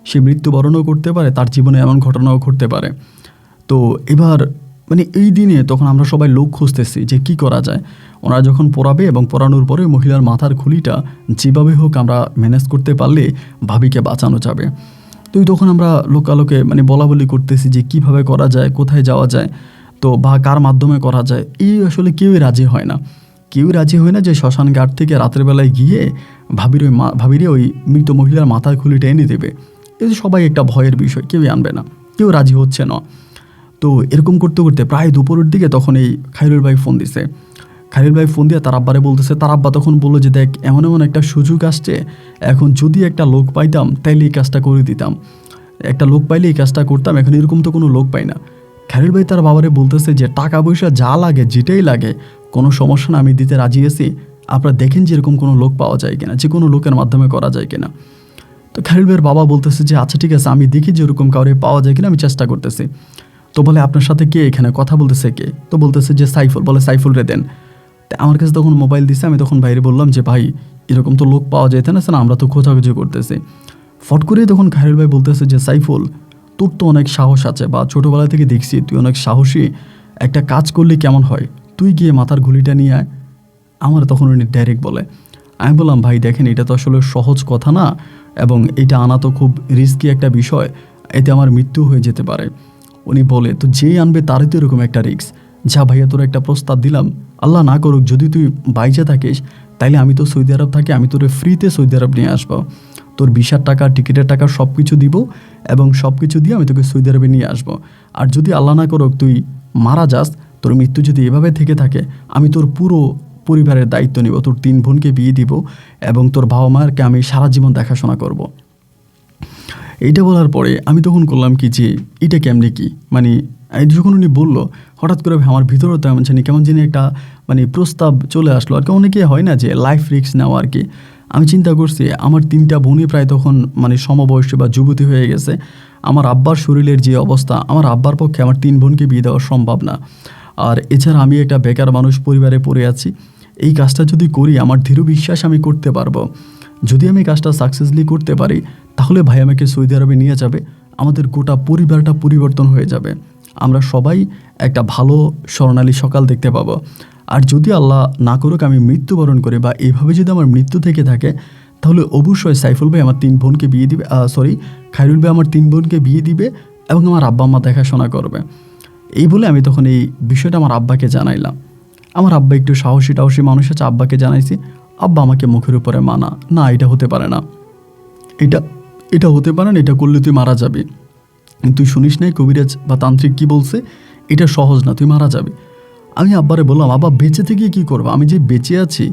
সে মৃত্যুবরণও করতে পারে, তার জীবনে এমন ঘটনাও ঘটতে পারে। তো এবার মানে এই দিনে তখন আমরা সবাই লোক খুঁজতেছি যে কি করা যায়। ওনারা যখন পড়াবে এবং পড়ানোর পরে মহিলার মাথার খুলিটা যেভাবে হোক আমরা ম্যানেজ করতে পারলে ভাবিকে বাঁচানো যাবে। তো তখন আমরা লোকালোকে মানে বলা বলি করতেছি যে কিভাবে করা যায়, কোথায় যাওয়া যায়, তো বা কার মাধ্যমে করা যায়। এই আসলে কেউই রাজি হয় না যে শ্মশান ঘাট থেকে রাতের বেলায় গিয়ে ভাবিরে ওই মৃত মহিলার মাথার খুলিটা এনে দেবে। এই সবাই একটা ভয়ের বিষয়, কেউই আনবে না, কেউ রাজি হচ্ছে না। তো এরকম করতে করতে প্রায় দুপুরের দিকে তখন এই খায়রুল ভাই ফোন দিয়ে তার আব্বারে বলতেছে। তার আব্বা তখন বললো যে দেখ, এমন একটা সুযোগ আসছে, এখন যদি একটা লোক পাইতাম তাইলে এই কাজটা করে দিতাম, একটা লোক পাইলে এই কাজটা করতাম, এখন এরকম তো কোনো লোক পাই না। খায়রুল ভাই তার বাবারে বলতেছে যে টাকা পয়সা যা লাগে যেটাই লাগে কোনো সমস্যা না, আমি দিতে রাজি আছি, আপনারা দেখেন যে এরকম কোনো লোক পাওয়া যায় কিনা, যে কোনো লোকের মাধ্যমে করা যায় কিনা। তো খায়রুল ভাইয়ের বাবা বলতেছে যে আচ্ছা ঠিক আছে, আমি দেখি যে এরকম কাউরে পাওয়া যায় কিনা, আমি চেষ্টা করতেছি। তো বলে আপনার সাথে কে এখানে কথা বলতেছে কে? তো বলতেছে যে সাইফুল। বলে সাইফুল রে দেন। তো আমার কাছে তখন মোবাইল দিছে। আমি তখন বাইরে বললাম যে ভাই এরকম তো লোক পাওয়া যেত না, আমরা তো খোঁজাখুঁজি করতেছি। ফট করে তখন খায়রুল ভাই বলতেছে যে সাইফুল, তোর তো অনেক সাহস আছে বা ছোটোবেলা থেকে দেখছি তুই অনেক সাহসী, একটা কাজ করলে কেমন হয়, তুই গিয়ে মাথার গুলিটা নিয়ে আয়। আমার তখন উনি ডাইরেক্ট বলে। আমি বললাম ভাই দেখেন, এটা তো আসলে সহজ কথা না, এবং এটা আনা তো খুব রিস্কি একটা বিষয়, এতে আমার মৃত্যু হয়ে যেতে পারে। উনি বলে তো যেই আনবে তারই তো এরকম একটা রিস্ক। যা ভাইয়া তোর একটা প্রস্তাব দিলাম, আল্লাহ না করুক যদি তুই বাইচে থাকিস, তাইলে আমি তো সৌদি আরব থাকি, আমি তোরে ফ্রিতে সৌদি আরব নিয়ে আসবো, তোর ভিসার টাকা টিকিটের টাকা সব কিছু দিব এবং সব কিছু দিয়ে আমি তোকে সৌদি আরবে নিয়ে আসবো। আর যদি আল্লাহ না করুক তুই মারা যাস, তোর মৃত্যু যদি এভাবে থেকে থাকে, আমি তোর পুরো পরিবারের দায়িত্ব নিব, তোর 3 বোনকে বিয়ে দিব এবং তোর বাবা মাকে আমি সারা জীবন দেখাশোনা করব। এইটা বলার পরে আমি তখন করলাম কি যে এটা কেমনি কি, মানে যখন উনি বললো হঠাৎ করে আমার ভিতরে তো কেমন জানি একটা মানে প্রস্তাব চলে আসলো আর কি। অনেকে হয় না যে লাইফ রিস্ক নেওয়া আর কি। আমি চিন্তা করছি আমার 3টা বোনই প্রায় তখন মানে সমবয়সী বা যুবতী হয়ে গেছে। আমার আব্বার শরীরের যে অবস্থা, আমার আব্বার পক্ষে আমার 3 বোনকে বিয়ে দেওয়া সম্ভব না। আর এছাড়া আমি একটা বেকার মানুষ, পরিবারে পড়ে আছি। এই কাজটা যদি করি আমার দৃঢ় বিশ্বাস আমি করতে পারবো। যদি আমি কাজটা সাকসেসফুলি করতে পারি তাহলে ভাই আমাকে সৌদি আরবে নিয়ে যাবে, আমাদের গোটা পরিবারটা পরিবর্তন হয়ে যাবে, আমরা সবাই একটা ভালো স্বর্ণালী সকাল দেখতে পাবো। আর যদি আল্লাহ না করুক আমি মৃত্যুবরণ করে বা এইভাবে যদি আমার মৃত্যু থেকে থাকে, তাহলে অবশ্যই সাইফুল ভাই আমার 3 বোনকে বিয়ে দিবে, খায়রুল ভাই আমার 3 বোনকে বিয়ে দিবে এবং আমার আব্বা আম্মা দেখাশোনা করবে। এই বলে আমি তখন এই বিষয়টা আমার আব্বাকে জানাইলাম। আমার আব্বা একটু সাহসী মানুষ আছে, আব্বাকে জানাইছি। আব্বা আমাকে মুখের উপরে মানা, না এটা হতে পারে না, এটা হতে পারে না, এটা করলে তুই মারা যাবি, তুই শুনিস নাই কবিরাজ বা তান্ত্রিক কি বলছে, এটা সহজ না, তুই মারা যাবি। আমি আব্বারে বললাম আব্বা বেঁচে থেকে কি করবো, আমি যে বেঁচে আছি,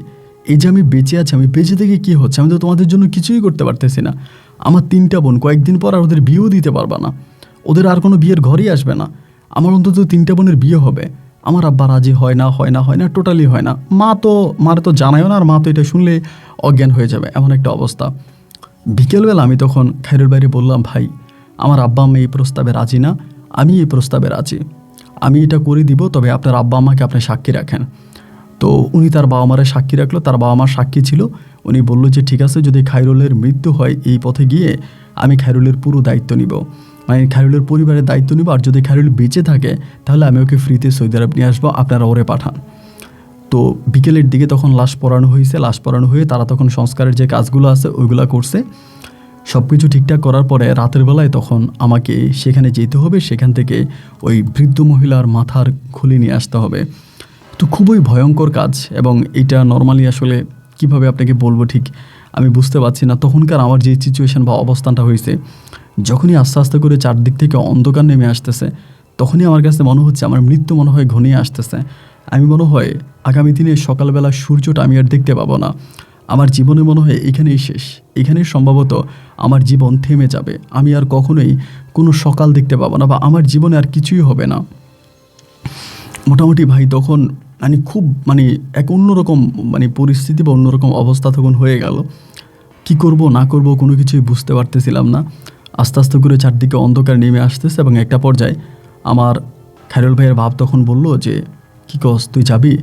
এই যে আমি বেঁচে আছি, আমি বেঁচে থেকে কি হচ্ছে, আমি তো তোমাদের জন্য কিছুই করতে পারতেছি না। আমার 3টা বোন, কয়েকদিন পর আর ওদের বিয়েও দিতে পারবা না, ওদের আর কোনো বিয়ের ঘরই আসবে না, আমার অন্তত 3টা বোনের বিয়ে হবে। আমার আব্বা রাজি হয় না, টোটালি হয় না। মার তো জানায়ও না, আর মা তো এটা শুনলে অজ্ঞান হয়ে যাবে, এমন একটা অবস্থা। বিকেলবেলা আমি তখন খায়রুল ভাইরে বললাম ভাই আমার আব্বা আম্মা এই প্রস্তাবে রাজি না, আমি এই প্রস্তাবে রাজি, আমি এটা করে দিব, তবে আপনার আব্বা আম্মাকে আপনি সাক্ষী রাখেন। তো উনি তার বাবা মারে সাক্ষী রাখলো, তার বাবা মার সাক্ষী ছিল। উনি বলল যে ঠিক আছে, যদি খায়রুলের মৃত্যু হয় এই পথে গিয়ে, আমি খায়রুলের পুরো দায়িত্ব নিব, মানে খায়রুলের পরিবারের দায়িত্ব নিব, আর যদি খায়রুল বেঁচে থাকে তাহলে আমি ওকে ফ্রিতে সৌদি আরব নিয়ে আসবো, আপনারা ওরে পাঠান। তো বিকেলের দিকে তখন লাশ পড়ানো হয়েছে, লাশ পড়ানো হয়ে তারা তখন সংস্কারের যে কাজগুলো আছে ওইগুলো করছে। সব কিছু ঠিকঠাক করার পরে রাতের বেলায় তখন আমাকে সেখানে যেতে হবে, সেখান থেকে ওই বৃদ্ধ মহিলার মাথার খুলে নিয়ে আসতে হবে। তো খুবই ভয়ঙ্কর কাজ, এবং এটা নর্মালি আসলে কিভাবে আপনাকে বলবো ঠিক আমি বুঝতে পারছি না। তখনকার আমার যে সিচুয়েশন বা অবস্থানটা হয়েছে, যখনই আস্তে আস্তে করে চারদিক থেকে অন্ধকার নেমে আসতেছে, তখনই আমার কাছে মনে হচ্ছে আমার মৃত্যু মনে হয় ঘনিয়ে আসতেছে। আমি মনে হয় আগামী দিনে সকালবেলা সূর্যটা আমি আর দেখতে পাবো না। আমার জীবনে মনে হয় এখানেই শেষ, এখানেই সম্ভবত আমার জীবন থেমে যাবে। আমি আর কখনোই কোনো সকাল দেখতে পাবো না, বা আমার জীবনে আর কিছুই হবে না। মোটামুটি ভাই তখন মানে খুব মানে এক অন্যরকম মানে পরিস্থিতি বা অন্যরকম অবস্থা তখন হয়ে গেল। কি করব না করব কোনো কিছুই বুঝতে পারতেছিলাম না। আস্তে আস্তে করে চারদিকে অন্ধকার নেমে আসতেছে, এবং একটা পর্যায়ে আমার খায়রুল ভাইয়ের বাপ তখন বলল যে কি কস, তুই যাবি?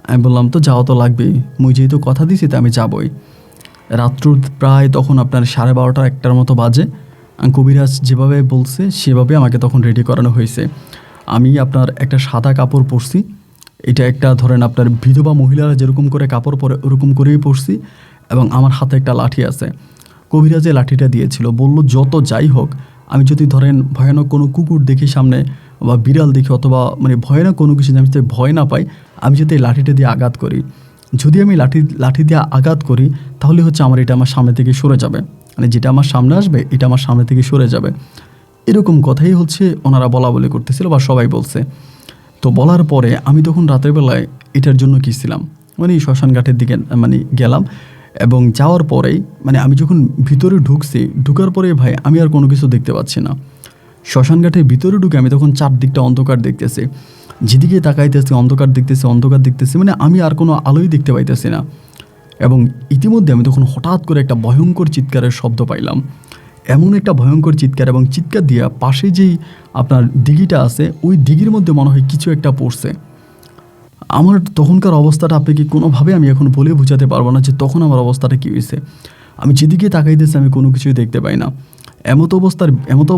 আমি বললাম তো যাওয়া তো লাগবেই, মুই যেহেতু কথা দিছি তো আমি যাবই। রাত্র প্রায় তখন আপনার 12:30 1টার মতো বাজে। কবিরাজ যেভাবে বলছে সেভাবে আমাকে তখন রেডি করানো হয়েছে। আমি আপনার একটা সাদা কাপড় পরছি, এটা একটা ধরেন আপনার বিধবা মহিলারা যেরকম করে কাপড় পরে ওরকম করেই পরছি, এবং আমার হাতে একটা লাঠি আছে। কবিরাজে লাঠিটা দিয়েছিল, বলল যত যাই হোক, আমি যদি ধরেন ভয়ানক কোনো কুকুর দেখি সামনে, বা বিড়াল দেখি, অথবা মানে ভয়ানক কোনো কিছু আমি যদি ভয় না পাই, আমি যদি এই লাঠিটা দিয়ে আঘাত করি, যদি আমি লাঠি দিয়ে আঘাত করি, তাহলে হচ্ছে আমার এটা আমার সামনে থেকে সরে যাবে, মানে যেটা আমার সামনে আসবে এটা আমার সামনে থেকে সরে যাবে। এরকম কথাই হচ্ছে ওনারা বলা বলি করতেছিল, বা সবাই বলছে। তো বলার পরে আমি তখন রাতের বেলায় এটার জন্য গিয়েছিলাম, মানে শ্মশান ঘাটের দিকে মানে গেলাম। এবং যাওয়ার পরেই মানে আমি যখন ভিতরে ঢুকছি, ঢুকার পরে ভাই আমি আর কোনো কিছু দেখতে পাচ্ছি না। শ্মশান ঘাটের ভিতরে ঢুকে আমি তখন চারদিকটা অন্ধকার দেখতেছি, যেদিকে তাকাইতেছি অন্ধকার দেখতেছি, মানে আমি আর কোনো আলোই দেখতে পাইতেছি না। এবং ইতিমধ্যে আমি তখন হঠাৎ করে একটা ভয়ঙ্কর চিৎকারের শব্দ পাইলাম, এমন একটা ভয়ঙ্কর চিৎকার, এবং চিৎকার দিয়া পাশে যেই আপনার দিঘিটা আছে ওই দিঘির মধ্যে মনে হয় কিছু একটা পড়ছে। আমার তখনকার অবস্থাটা আপনাকে কোনোভাবে আমি এখন বলে বোঝাতে পারবো না যে তখন আমার অবস্থাটা কী হয়েছে। আমি যেদিকে তাকাইতেছি আমি কোনো কিছুই দেখতে পাই না। এমতো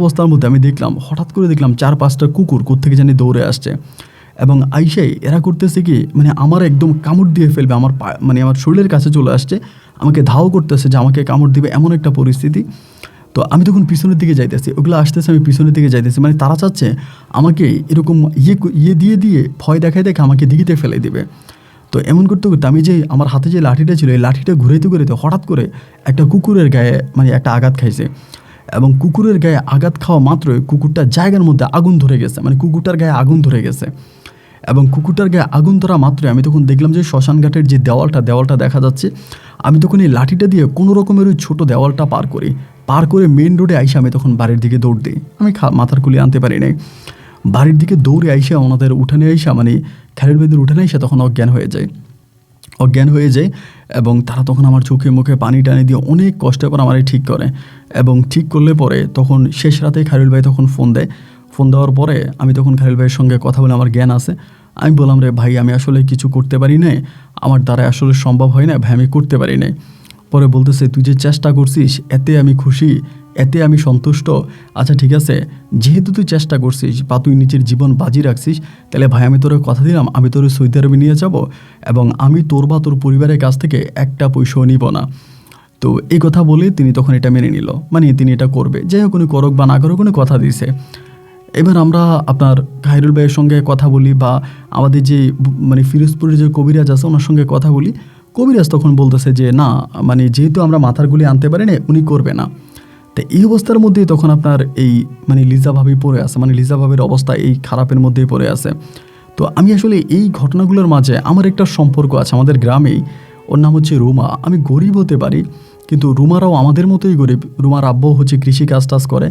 অবস্থার মধ্যে আমি দেখলাম, হঠাৎ করে দেখলাম 4-5টা কুকুর কোত্থেকে জানি দৌড়ে আসছে, এবং আইসাই এরা করতেছে কি মানে আমার একদম কামড় দিয়ে ফেলবে, আমার মানে আমার শরীরের কাছে চলে আসছে, আমাকে ধাও করতেছে যে আমাকে কামড় দিবে, এমন একটা পরিস্থিতি। তো আমি তখন পিছনের দিকে যাইতেছি, ওগুলো আসতেছে, আমি পিছনের দিকে যাইতেছি, মানে তারা চাচ্ছে আমাকে এরকম দিয়ে ভয় দেখায় আমাকে দিঘিতে ফেলে দিবে। তো এমন করতে করতে আমি যে আমার হাতে যে লাঠিটা ছিল, এই লাঠিটা ঘুরাইতে হঠাৎ করে একটা কুকুরের গায়ে মানে একটা আঘাত খাইছে, এবং কুকুরের গায়ে আঘাত খাওয়া মাত্রই কুকুরটার জায়গার মধ্যে আগুন ধরে গেছে, মানে কুকুরটার গায়ে আগুন ধরে গেছে। এবং কুকুরটার গায়ে আগুন ধরা মাত্রই আমি তখন দেখলাম যে শ্মশান ঘাটের যে দেওয়ালটা দেখা যাচ্ছে। আমি তখন এই লাঠিটা দিয়ে কোনো রকমের ওই ছোটো দেওয়ালটা পার করে মেন রোডে আইসে আমি তখন বাড়ির দিকে দৌড় দিই। আমি মাথার খুলে আনতে পারি নাই, বাড়ির দিকে দৌড়ে আইসে ওনাদের উঠানে আইসা মানে খায়রুল ভাইদের উঠানে আইসা তখন অজ্ঞান হয়ে যায়। এবং তারা তখন আমার চোখে মুখে পানি টানি দিয়ে অনেক কষ্টের পর আমারই ঠিক করে, এবং ঠিক করলে পরে তখন শেষ রাতে খায়রুল ভাই তখন ফোন দেওয়ার পরে আমি তখন খায়রুল ভাইয়ের সঙ্গে কথা বলে আমার জ্ঞান আছে। আমি বললাম, রে ভাই আমি আসলে কিছু করতে পারি নাই, আমার দ্বারা আসলে সম্ভব হয় না ভাই, আমি করতে পারি নাই। পরে বলতেছে, তুই যে চেষ্টা করছিস এতে আমি খুশি, এতে আমি সন্তুষ্ট। আচ্ছা ঠিক আছে, যেহেতু তুই চেষ্টা করছিস বা তুই নিজের জীবন বাজি রাখছিস, তাহলে ভাই আমি তোর কথা দিলাম, আমি তোর সৌদি আরবে নিয়ে যাব, এবং আমি তোর বা তোর পরিবারের কাছ থেকে একটা পয়সাও নিব না। তো এই কথা বলে তিনি তখন এটা মেনে নিল, মানে তিনি এটা করবে, যাই হোক উনি করুক বা না করুক উনি কথা দিয়েছে। এবার আমরা আপনার খায়রুল ভাইয়ের সঙ্গে কথা বলি, বা আমাদের যে মানে ফিরোজপুরের যে কবিরাজ আছে ওনার সঙ্গে কথা বলি। কবিরাজ তখন বলতেছে যে না, মানে যেহেতু আমরা মাথার গুলি আনতে পারি না, উনি করবে না। তো এই অবস্থার মধ্যেই তখন আপনার এই মানে লিজা ভাবি পড়ে আছে, মানে লিজা ভাবির অবস্থা এই খারাপের মধ্যেই পড়ে আছে। তো আমি আসলে এই ঘটনাগুলোর মাঝে আমার একটা সম্পর্ক আছে আমাদের গ্রামেই, ওর নাম হচ্ছে রুমা। আমি গরিব হতে পারি, কিন্তু রুমারাও আমাদের মতোই গরিব। রুমার আব্বু হচ্ছে কৃষি কাজ করে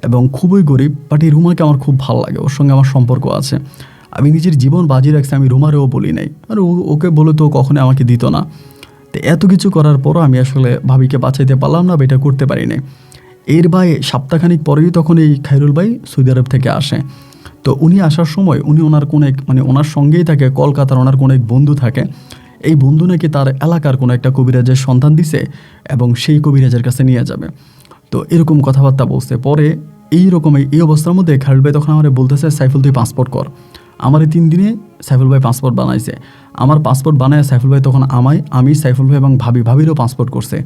এবং খুবই গরিব, বাট এই রুমাকে আমার খুব ভালো লাগে, ওর সঙ্গে আমার সম্পর্ক আছে। আমি নিজের জীবন বাজি রাখছি, আমি রুমারেও বলি নাই, আর ওকে বলে তো কখনো আমাকে দিত না। তো এত কিছু করার পরও আমি আসলে ভাবিকে বাঁচাইতে পারলাম না, বা এটা করতে পারি নাই। এর সপ্তাহখানিক পরেই তখন এই খায়রুল ভাই সৌদি আরব থেকে আসে। তো উনি আসার সময় উনি ওনার কোনো এক মানে ওনার সঙ্গেই থাকে কলকাতার ওনার কোনো এক বন্ধু থাকে, এই বন্ধু নাকি তার এলাকার কোনো একটা কবিরাজের সন্ধান দিছে এবং সেই কবিরাজের কাছে নিয়ে যাবে। তো এরকম কথাবার্তা বলছে। পরে এই অবস্থার মধ্যে খালিল ভাই তখন আমার বলতেছে, সাইফুল তুই পাসপোর্ট কর। আমার এই 3 দিনে সাইফুল ভাই পাসপোর্ট বানাইছে। আমার পাসপোর্ট বানায় সাইফুল ভাই তখন আমি সাইফুল ভাই এবং ভাবিরও পাসপোর্ট করছে।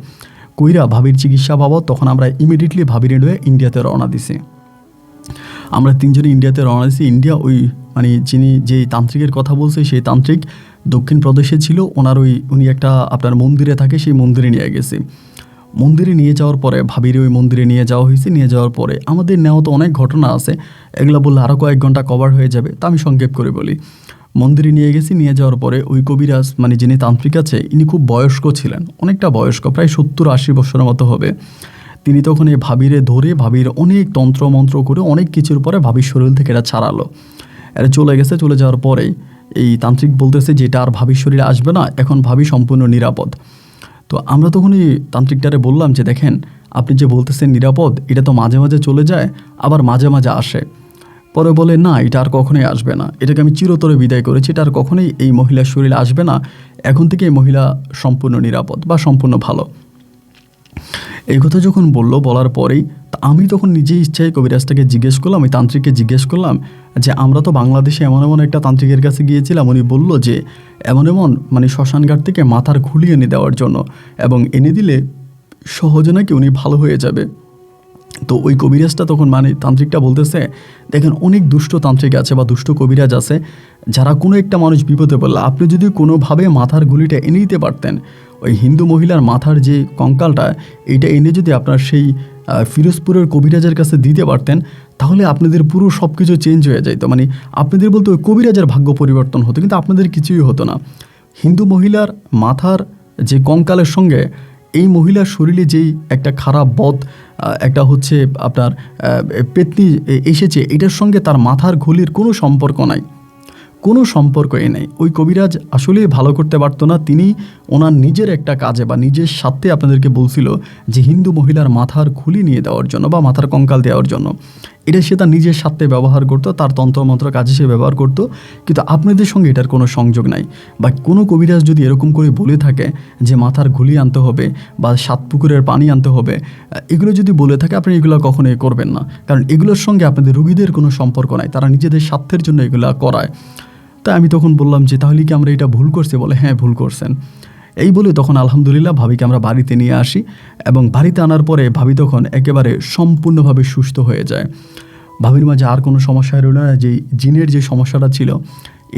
কইরা ভাবির চিকিৎসা বাবদ তখন আমরা ইমিডিয়েটলি ভাবির নিয়ে ইন্ডিয়াতে রওনা দিছি। আমরা 3 জনে ইন্ডিয়াতে রওনা দিছি। ইন্ডিয়া ওই মানে যেই তান্ত্রিকের কথা বলছে সেই তান্ত্রিক দক্ষিণ প্রদেশে ছিল। উনি একটা আপনার মন্দিরে থাকে, সেই মন্দিরে নিয়ে গেছি। মন্দিরে নিয়ে যাওয়ার পরে ভাবির ওই মন্দিরে নিয়ে যাওয়া হয়েছে। নিয়ে যাওয়ার পরে আমাদের নেওয়া তো অনেক ঘটনা আছে, এগুলো বললে আরও কয়েক ঘন্টা কভার হয়ে যাবে, তা আমি সংক্ষেপ করে বলি। মন্দিরে নিয়ে গেছি। নিয়ে যাওয়ার পরে ওই কবিরাজ মানে যিনি তান্ত্রিক আছে ইনি খুব বয়স্ক ছিলেন, অনেকটা বয়স্ক, প্রায় 70-80 বছরের মতো হবে। তিনি তখন এই ভাবিরে ধরে ভাবির অনেক তন্ত্রমন্ত্র করে অনেক কিছুর পরে ভাবির শরীর থেকে এটা ছাড়ালো। এটা চলে গেছে। চলে যাওয়ার পরেই এই তান্ত্রিক বলতেছে যে এটা আর ভাবির শরীরে আসবে না, এখন ভাবি সম্পূর্ণ নিরাপদ। তো আমরা তখন এই তান্ত্রিকটারে বললাম যে দেখেন, আপনি যে বলতেছেন নিরাপদ, এটা তো মাঝে মাঝে চলে যায় আবার মাঝে মাঝে আসে। পরে বলে না, এটা আর কখনোই আসবে না, এটাকে আমি চিরতরে বিদায় করেছি, এটা আর কখনোই এই মহিলার শরীরে আসবে না, এখন থেকে এই মহিলা সম্পূর্ণ নিরাপদ বা সম্পূর্ণ ভালো। এই কথা যখন বলার পরেই আমি তখন নিজেই ইচ্ছায় কবিরাজটাকে জিজ্ঞেস করলাম, ওই তান্ত্রিককে জিজ্ঞেস করলাম যে আমরা তো বাংলাদেশে এমন একটা তান্ত্রিকের কাছে গিয়েছিলাম, উনি বলল যে এমন মানে শ্মশানঘাট থেকে মাথার খুলি এনে দেওয়ার জন্য, এবং এনে দিলে সহজে নাকি উনি ভালো হয়ে যাবে। তো ওই কবিরাজটা তখন মানে তান্ত্রিকটা বলতেছে, দেখেন অনেক দুষ্ট তান্ত্রিক আছে বা দুষ্ট কবিরাজ আছে, যারা কোনো একটা মানুষ বিপদে পড়লে আপনি যদি কোনোভাবে মাথার গুলিটা এনে দিতে পারতেন, ওই হিন্দু মহিলার মাথার যে কঙ্কালটা এইটা এনে যদি আপনার সেই ফিরোজপুরের কবিরাজের কাছে দিতে পারতেন, তাহলে আপনাদের পুরো সব কিছু চেঞ্জ হয়ে যেত। মানে আপনাদের বলতে ওই কবিরাজের ভাগ্য পরিবর্তন হতো, কিন্তু আপনাদের কিছুই হতো না। হিন্দু মহিলার মাথার যে কঙ্কালের সঙ্গে এই মহিলার শরীরে যেই একটা খারাপ একটা হচ্ছে আপনার পেতনি এসেছে, এটার সঙ্গে তার মাথার ঘুলির কোনো সম্পর্ক নাই, কোনো সম্পর্কই নেই। ওই কবিরাজ আসলেই ভালো করতে পারতো না। তিনি ওনার নিজের একটা কাজে বা নিজের স্বার্থে আপনাদেরকে বলছিল যে হিন্দু মহিলার মাথার খুলি নিয়ে দেওয়ার জন্য বা মাথার কঙ্কাল দেওয়ার জন্য। এটা সে তার নিজের স্বার্থে ব্যবহার করতো, তার তন্ত্রমন্ত্র কাজে সে ব্যবহার করতো, কিন্তু আপনাদের সঙ্গে এটার কোনো সংযোগ নাই। বা কোনো কবিরাজ যদি এরকম করে বলে থাকে যে মাথার ঘুলি আনতে হবে বা 7 পুকুরের পানি আনতে হবে, এগুলো যদি বলে থাকে, আপনি এগুলো কখনোই করবেন না, কারণ এগুলোর সঙ্গে আপনাদের রোগীদের কোনো সম্পর্ক নাই, তারা নিজেদের স্বার্থের জন্য এগুলো করায়। তাই আমি তখন বললাম যে তাহলে কি আমরা এটা ভুল করছি? বলে হ্যাঁ, ভুল করছেন। এই বলে তখন আলহামদুলিল্লাহ ভাবিকে আমরা বাড়িতে নিয়ে আসি, এবং বাড়িতে আনার পরে ভাবি তখন একেবারে সম্পূর্ণভাবে সুস্থ হয়ে যায়। ভাবির মাঝে আর কোনো সমস্যা রইল না। যে জিনের যে সমস্যাটা ছিল,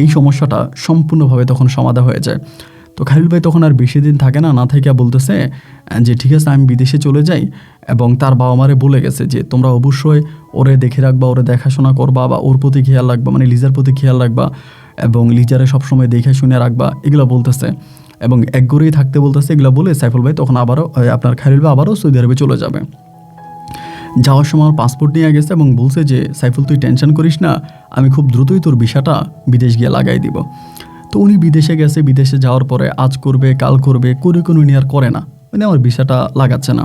এই সমস্যাটা সম্পূর্ণভাবে তখন সমাধান হয়ে যায়। তো খালিল ভাই তখন আর বেশি দিন থাকে না থেকে বলতেছে যে ঠিক আছে, আমি বিদেশে চলে যাই, এবং তার বাবা মারে বলে গেছে যে তোমরা অবশ্যই ওরে দেখে রাখবা, ওরে দেখাশোনা করবা, বা ওর প্রতি খেয়াল রাখবা, মানে লিজার প্রতি খেয়াল রাখবা, এবং লিজারে সবসময় দেখে শুনে রাখবা, এগুলো বলতেছে, এবং একগরেই থাকতে বলতেছে। এগুলো বলে সাইফুল ভাই তখন আবারও আপনার খালিল ভাই আবারও সৌদি আরবে চলে যাবে। যাওয়ার সময় আমার পাসপোর্ট নিয়ে গেছে এবং বলছে যে সাইফুল তুই টেনশন করিস না, আমি খুব দ্রুতই তোর ভিসাটা বিদেশ গিয়ে লাগাই দিব। তো উনি বিদেশে গেছে। বিদেশে যাওয়ার পরে আজ করবে কাল করবে করে কোনো উনি আর করে না, মানে আমার ভিসাটা লাগাচ্ছে না।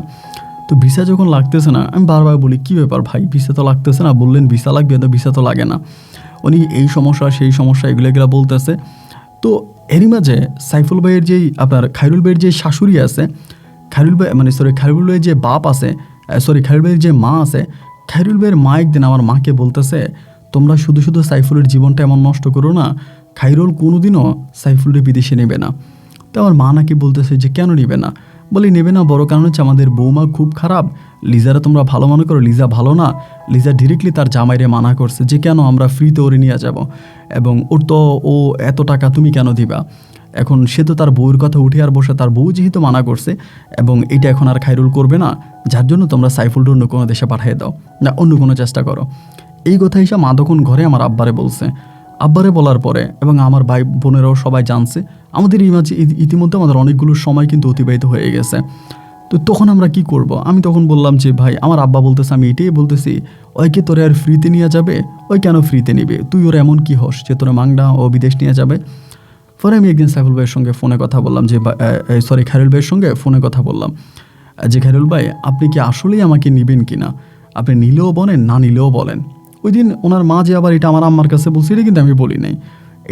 তো ভিসা যখন লাগতেছে না, আমি বারবার বলি কী ব্যাপার ভাই, ভিসা তো লাগতেছে না, বললেন ভিসা লাগবে, তো ভিসা তো লাগে না। উনি এই সমস্যা সেই সমস্যা এগুলো বলতেছে। তো এরই মাঝে সাইফুল ভাইয়ের যেই আপনার খায়রুল ভাইয়ের যে শাশুড়ি আছে, খায়রুল ভাইয়ের যে বাপ আছে, খায়রুল ভাইয়ের যে মা আছে, খায়রুল ভাইয়ের মা একদিন আমার মাকে বলতেছে, তোমরা শুধু শুধু সাইফুলের জীবনটা এমন নষ্ট করো না, খায়রুল কোনোদিনও সাইফুলের বিদেশে নেবে না। তো আমার মা নাকি বলতেছে যে কেন নেবে না? বলি নেবে না বড় কারণ হচ্ছে আমাদের বৌমা খুব খারাপ, লিজারা তোমরা ভালো মনে করো, লিজা ভালো না। লিজা ডিরেক্টলি তার জামাইরে মানা করছে যে কেন আমরা ফ্রিতে ওরে নিয়ে যাব, এবং ওর তো ও এত টাকা তুমি কেন দিবা। এখন সে তো তার বউয়ের কথা উঠে আর বসে, তার বউ যেহেতু মানা করছে, এবং এটা এখন আর খায়রুল করবে না, যার জন্য তোমরা সাইফুলটা অন্য কোনো দেশে পাঠিয়ে দাও, না অন্য কোনো চেষ্টা করো। এই কথা হিসাবে মা তখন ঘরে আমার আব্বারে বলছে। আব্বারে বলার পরে এবং আমার ভাই বোনেরাও সবাই জানছে। আমাদের এই মাঝে ইতিমধ্যে আমাদের অনেকগুলো সময় কিন্তু অতিবাহিত হয়ে গেছে। তো তখন আমরা কি করব? আমি তখন বললাম যে ভাই, আমার আব্বা বলতেছে, আমি এটাই বলতেছি, ওই কি তোরে আর ফ্রিতে নিয়ে যাবে? ওই কেন ফ্রিতে নেবে? তুই ওর এমন কি হস যে তোরা মাংডা ও বিদেশ নিয়ে যাবে? পরে আমি একদিন সাইফুল ভাইয়ের সঙ্গে ফোনে কথা বললাম, যে খায়রুল ভাইয়ের সঙ্গে ফোনে কথা বললাম যে খায়রুল ভাই, আপনি কি আসলেই আমাকে নেবেন কিনা? আপনি নিলেও বলেন, না নিলেও বলেন। ওই দিন ওনার মা যে আবার এটা আমার আম্মার কাছে বলছে, এটা কিন্তু আমি বলি নাই।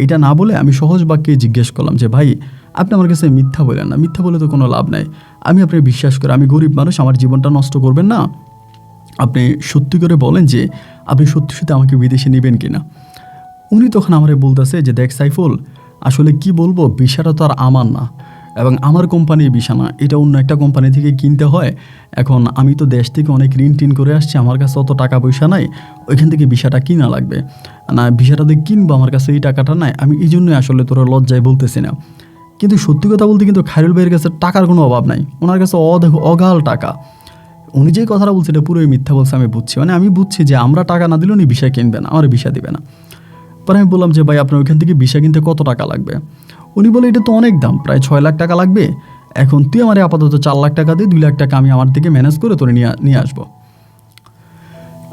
এটা না বলে আমি সহজ বাক্যে জিজ্ঞেস করলাম যে ভাই আপনি আমার কাছে মিথ্যা বলেন না, মিথ্যা বলে তো কোনো লাভ নাই। আমি আপনাকে বিশ্বাস করি, আমি গরিব মানুষ, আমার জীবনটা নষ্ট করবেন না। আপনি সত্যি করে বলেন যে আপনি সত্যি সত্যি আমাকে বিদেশে নেবেন কি না। উনি তখন আমারে বলতেছে যে দেখ সাইফুল, আসলে কি বলবো, ভিসাটা তো আর আমার না এবং আমার কোম্পানির ভিসা না, এটা অন্য একটা কোম্পানি থেকে কিনতে হয়। এখন আমি তো দেশ থেকে অনেক ঋণ টিন করে আসছি, আমার কাছে অত টাকা পয়সা নাই, ওইখান থেকে ভিসাটা কিনা লাগবে না, ভিসাটা দিয়ে কিনবো, আমার কাছে এই টাকাটা নাই। আমি এই জন্যই আসলে তোরা লজ্জায় বলতেছি না। কিন্তু সত্যি কথা বলতে কিন্তু খায়রুল ভাইয়ের কাছে টাকার কোনো অভাব নাই, ওনার কাছে অগাল টাকা। উনি যে কথাটা বলছে এটা পুরোই মিথ্যা বলছে, আমি বুঝছি। মানে আমি বুঝছি যে আমরা টাকা না দিলে উনি ভিসা কিনবে না, আমার ভিসা দিবে না। পরে আমি বললাম যে ভাই আপনার ওইখান থেকে ভিসা কিনতে কত টাকা লাগবে। উনি বলে এটা তো অনেক দাম, প্রায় 6 লাখ টাকা লাগবে। এখন তুই আমার আপাতত 4 লাখ টাকা দিয়ে 2 লাখ টাকা আমি আমার দিকে ম্যানেজ করে তোরে নিয়ে আসবো।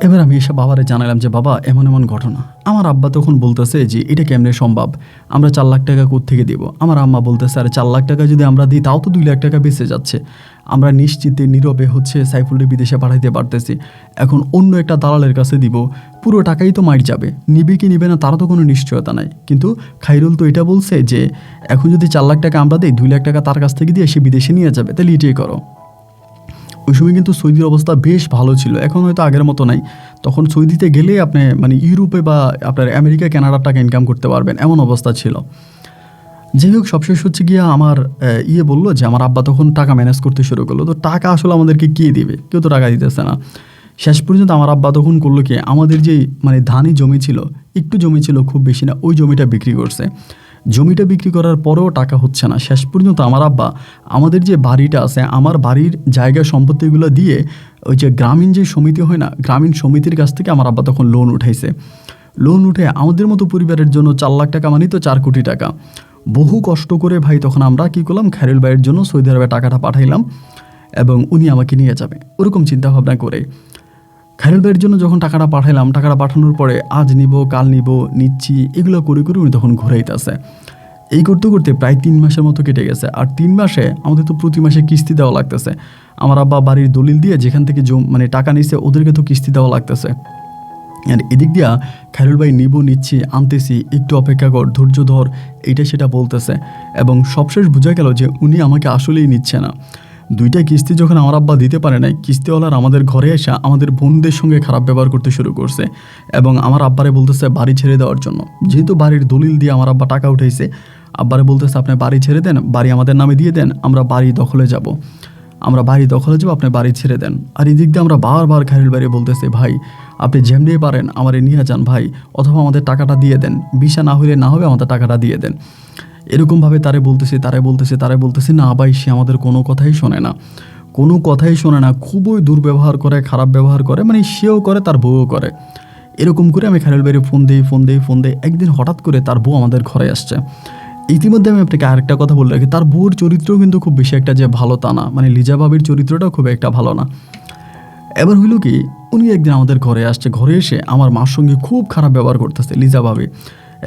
এবার আমি এসব বাবারে জানালাম যে বাবা এমন এমন ঘটনা। আমার আব্বা তখন বলতেছে যে এটা কেমনে সম্ভব, আমরা 4 লাখ টাকা কোত্থেকে দিব। আমার আম্মা বলতেছে আরে 4 লাখ টাকা যদি আমরা দিই তাও তো 2 লাখ টাকা বেঁচে যাচ্ছে, আমরা নিশ্চিতে নীরবে সাইফুলকে বিদেশে পাঠাইতে পারতেছি। এখন অন্য একটা দালালের কাছে দিব, পুরো টাকাই তো মাইর যাবে, নিবে কি নিবে না তারা তো কোনো নিশ্চয়তা নাই। কিন্তু খাইরুল তো এটা বলছে যে এখন যদি 4 লাখ টাকা আমরা দিই 2 লাখ টাকা তার কাছ থেকে দিয়ে সে বিদেশে নিয়ে যাবে, তাহলে এটাই করো। ওই সময় কিন্তু সৌদির অবস্থা বেশ ভালো ছিল, এখন হয়তো আগের মতো নাই। তখন সৌদিতে গেলে আপনি মানে ইউরোপে বা আপনার আমেরিকা কানাডার টাকা ইনকাম করতে পারবেন, এমন অবস্থা ছিল। যাই হোক সবশেষ হচ্ছে গিয়ে আমার বললো যে আমার আব্বা তখন টাকা ম্যানেজ করতে শুরু করলো। তো টাকা আসলে আমাদেরকে কে দিবে, কেউ তো টাকা দিতেছে না। শেষ পর্যন্ত আমার আব্বা তখন করলো কি, আমাদের যে মানে ধানি জমি ছিল, একটু জমি ছিল, খুব বেশি না, ওই জমিটা বিক্রি করছে। জমিটা বিক্রি করার পরেও টাকা হচ্ছে না। শেষ পর্যন্ত আমার আব্বা আমাদের যে বাড়িটা আছে, আমার বাড়ির জায়গা সম্পত্তিগুলো দিয়ে ওই যে গ্রামীণ যে সমিতি হয় না, গ্রামীণ সমিতির কাছ থেকে আমার আব্বা তখন লোন উঠাইছে। লোন উঠে আমাদের মতো পরিবারের জন্য 4 লাখ টাকা মানে তো 4 কোটি টাকা। বহু কষ্ট করে ভাই তখন আমরা কী করলাম, খায়রুল ভাইয়ের জন্য সৌদি আরবে টাকাটা পাঠাইলাম এবং উনি আমাকে নিয়ে যাবে, ওরকম চিন্তাভাবনা করে খায়রুল ভাইয়ের জন্য যখন টাকাটা পাঠাইলাম, টাকাটা পাঠানোর পরে আজ নিব কাল নিব নিচ্ছি এগুলো করে করে উনি তখন ঘুরাইতেছে। এই করতে করতে প্রায় 3 মাসের মতো কেটে গেছে। আর 3 মাসে আমাদের তো প্রতি মাসে কিস্তি দেওয়া লাগতেছে। আমার আব্বা বাড়ির দলিল দিয়ে যেখান থেকে মানে টাকা নিচ্ছে ওদেরকে তো কিস্তি দেওয়া লাগতেছে। আর এদিক দিয়া খায়রুল ভাই নিচ্ছি আনতেছি, একটু অপেক্ষা কর, ধৈর্য ধর, এইটা সেটা বলতেছে। এবং সবশেষ বোঝা গেল যে উনি আমাকে আসলেই নিচ্ছে না। 2টা কিস্তি যখন আমার আব্বা দিতে পারে নাই, কিস্তিওয়ালার আমাদের ঘরে এসে আমাদের বোনদের সঙ্গে খারাপ ব্যবহার করতে শুরু করছে এবং আমার আব্বারে বলতেছে বাড়ি ছেড়ে দেওয়ার জন্য। যেহেতু বাড়ির দলিল দিয়ে আমার আব্বা টাকা উঠাইছে, আব্বারে বলতেছে আপনি বাড়ি ছেড়ে দেন, বাড়ি আমাদের নামে দিয়ে দেন, আমরা বাড়ি দখলে যাব, আপনি বাড়ি ছেড়ে দেন। আর এই দিক দিয়ে আমরা বারবার খায়রুল ভাইরে বলতেছে ভাই আপনি যেমনি পারেন আমারে নিয়ে যান ভাই, অথবা আমাদের টাকাটা দিয়ে দেন, ভিসা না হলে না হবে, আমাদের টাকাটা দিয়ে দেন। এরকমভাবে তারে বলতেছে না ভাই, সে আমাদের কোনো কথাই শোনে না, খুবই দুর্ব্যবহার করে, খারাপ ব্যবহার করে, মানে সেও করে তার বউও করে। এরকম করে আমি খায়রুল ভাইরে ফোন দিই। একদিন হঠাৎ করে তার বউ আমাদের ঘরে আসছে। ইতিমধ্যে আমি আপনাকে আরেকটা কথা বলে রাখি, তার বউর চরিত্রও কিন্তু খুব বেশি একটা যে ভালো তা না, মানে লিজা ভাবির চরিত্রটাও খুব একটা ভালো না। এবার হইল কি, উনি একদিন আমাদের ঘরে আসছে, ঘরে এসে আমার মার সঙ্গে খুব খারাপ ব্যবহার করতেছে লিজা ভাবি।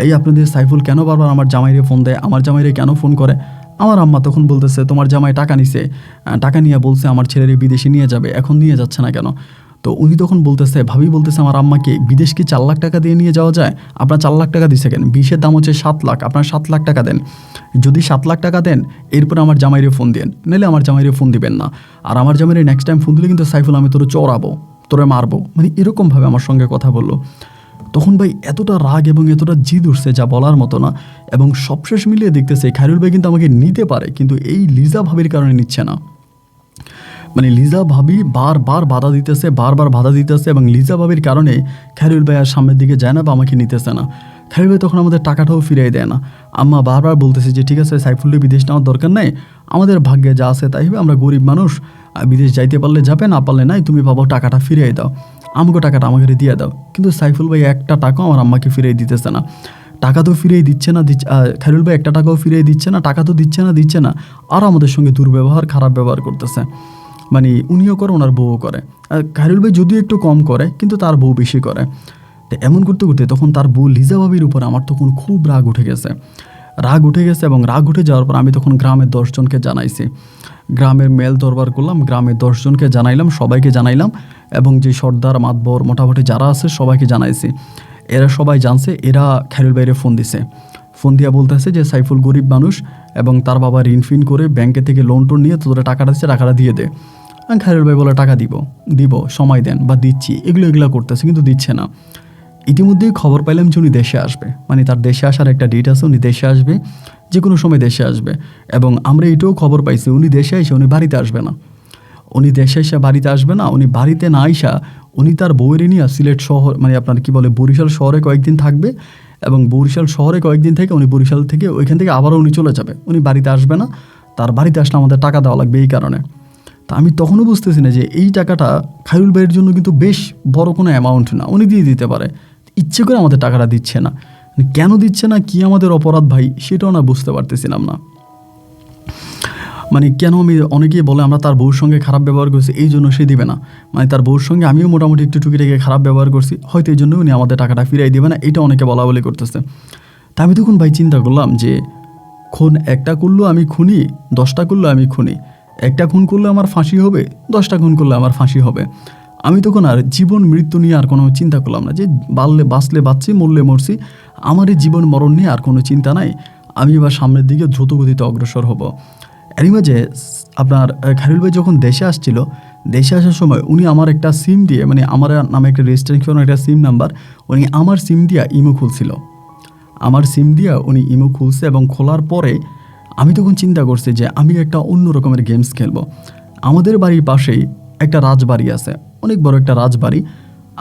এই আপনাদের সাইফুল কেন বারবার আমার জামাইরে ফোন দেয়, আমার জামাইরে কেন ফোন করে। আমার আম্মা তখন বলতেছে তোমার জামাই টাকা নিছে, টাকা নিয়ে বলছে আমার ছেলের বিদেশে নিয়ে যাবে, এখন নিয়ে যাচ্ছে না কেন। তো উনি তখন ভাবি বলতেছে আমার আম্মাকে, বিদেশ কি 4 লাখ টাকা দিয়ে নিয়ে যাওয়া যায়, আপনার 4 লাখ টাকা দিছে কেন, বিশের দাম হচ্ছে 7 লাখ, আপনার 7 লাখ টাকা দেন, যদি 7 লাখ টাকা দেন এরপরে আমার জামাইরে ফোন দেন, নাহলে আমার জামাইরে ফোন দিবেন না, আর আমার জামাইরে নেক্সট টাইম ফোন দিলে কিন্তু সাইফুল আমি তোরে চড়াবো, তোরে মারবো, মানে এরকমভাবে আমার সঙ্গে কথা বললো। তখন ভাই এতটা রাগ এবং এতটা জিদ উঠছে যা বলার মতো না। এবং সবশেষ মিলিয়ে দেখতেছে খায়রুল ভাই কিন্তু আমাকে নিতে পারে, কিন্তু এই লিজা ভাবির কারণে নিচ্ছে না। মানে লিজা ভাবি বারবার বাধা দিতেছে এবং লিজা ভাবির কারণে খায়রুল ভাই আর সামনের দিকে যায় না বা আমাকে নিতেছে না। খায়রুল ভাই তখন আমাদের টাকাটাও ফিরিয়ে দেয় না। আম্মা বারবার বলতেছে যে ঠিক আছে সাইফুলের বিদেশ নেওয়ার দরকার নাই, আমাদের ভাগ্যে যা আছে তাই হবে, আমরা গরিব মানুষ, বিদেশ যাইতে পারলে যাবে, না পারলে নাই, তুমি বাবা টাকাটা ফিরিয়ে দাও, আমাকে টাকাটা আমাকে দিয়ে দাও। কিন্তু সাইফুল ভাই একটা টাকাও আমার আম্মাকে ফিরিয়ে দিতেছে না। টাকা তো ফিরিয়ে দিচ্ছে না, খায়রুল ভাই একটা টাকাও ফিরিয়ে দিচ্ছে না, টাকা তো দিচ্ছে না, আর আমাদের সঙ্গে দুর্ব্যবহার, খারাপ ব্যবহার করতেছে। মানে উনিও করে, ওনার বউও করে। আর খায়রুল ভাই যদিও একটু কম করে, কিন্তু তার বউ বেশি করে। তো এমন করতে করতে তখন তার বউ লিজা ভাবির উপর আমার তখন খুব রাগ উঠে গেছে। রাগ উঠে গেছে এবং রাগ উঠে যাওয়ার পর আমি তখন গ্রামের 10 জনকে জানাইছি। গ্রামের মেল দরবার করলাম, গ্রামের 10 জনকে জানাইলাম, সবাইকে জানাইলাম এবং যে সর্দার মাতবর মোটামুটি যারা আছে সবাইকে জানাইছি। এরা সবাই জানছে, এরা খায়রুল ভাইরে ফোন দিছে। ফোন দিয়া বলতেছে যে সাইফুল গরিব মানুষ এবং তার বাবা ঋণ ফিন করে ব্যাংকে থেকে লোন টোন নিয়ে তোদের টাকাটা দিচ্ছে, টাকাটা দিয়ে দে। খায়রুল ভাই বলে টাকা দিব সময় দেন বা দিচ্ছি, এগুলো করতেছে কিন্তু দিচ্ছে না। ইতিমধ্যেই খবর পাইলাম যে উনি দেশে আসবে, মানে তার দেশে আসার একটা ডেট আছে, উনি দেশে আসবে, যে কোনো সময় দেশে আসবে। এবং আমরা এটাও খবর পাইছি উনি দেশে এসে উনি বাড়িতে আসবে না। উনি দেশে এসে বাড়িতে আসবে না, উনি বাড়িতে না আইসা উনি তার বউয়ের নিয়ে সিলেট শহর, মানে আপনার কি বলে বরিশাল শহরে কয়েকদিন থাকবে এবং বরিশাল শহরে কয়েকদিন থেকে উনি বরিশাল থেকে ওইখান থেকে আবারও উনি চলে যাবে, উনি বাড়িতে আসবে না। তার বাড়িতে আসলে আমাদের টাকা দেওয়া লাগবে এই কারণে। তা আমি তখনও বুঝতেছি না যে এই টাকাটা খায়রুল ভাইয়ের জন্য কিন্তু বেশ বড় কোনো অ্যামাউন্ট না, উনি দিয়ে দিতে পারে, ইচ্ছে করে আমাদের টাকাটা দিচ্ছে না। কেন দিচ্ছে না, কি আমাদের অপরাধ ভাই, সেটাও না বুঝতে পারতেছিলাম না। মানে কেন আমি, অনেকেই বলে আমরা তার বউর সঙ্গে খারাপ ব্যবহার করছি এই জন্য সে দিবে না, মানে তার বউর সঙ্গে আমিও মোটামুটি একটু টুকিটাকি খারাপ ব্যবহার করছি, হয়তো এই জন্য উনি আমাদের টাকাটা ফিরাই দেবে না, এটা অনেকে বলা বলি করতেছে। তা আমি তখন ভাই চিন্তা করলাম যে খুন একটা করলেও আমি খুনি, 10টা করলেও আমি খুনি, একটা খুন করলে আমার ফাঁসি হবে, 10টা খুন করলে আমার ফাঁসি হবে। আমি তখন আর জীবন মৃত্যু নিয়ে আর কোনো চিন্তা করলাম না, যে বাঁচলে বাঁচছি, মরলে মরছি, আমার এই জীবন মরণ নিয়ে আর কোনো চিন্তা নাই। আমি এবার সামনের দিকে দ্রুত গতিতে অগ্রসর হব। এরই মাঝে আপনার খায়রুল ভাই যখন দেশে আসছিল, দেশে আসার সময় উনি আমার একটা সিম দিয়ে, মানে আমার নামে একটা রেজিস্ট্রেশন একটা সিম নাম্বার, উনি আমার সিম দিয়া ইমো খুলছিল। আমার সিম দিয়া উনি ইমো খুলছে এবং খোলার পরে আমি তখন চিন্তা করছি যে আমি একটা অন্য রকমের গেমস খেলবো। আমাদের বাড়ির পাশেই একটা রাজবাড়ি আছে, অনেক বড় একটা রাজবাড়ি।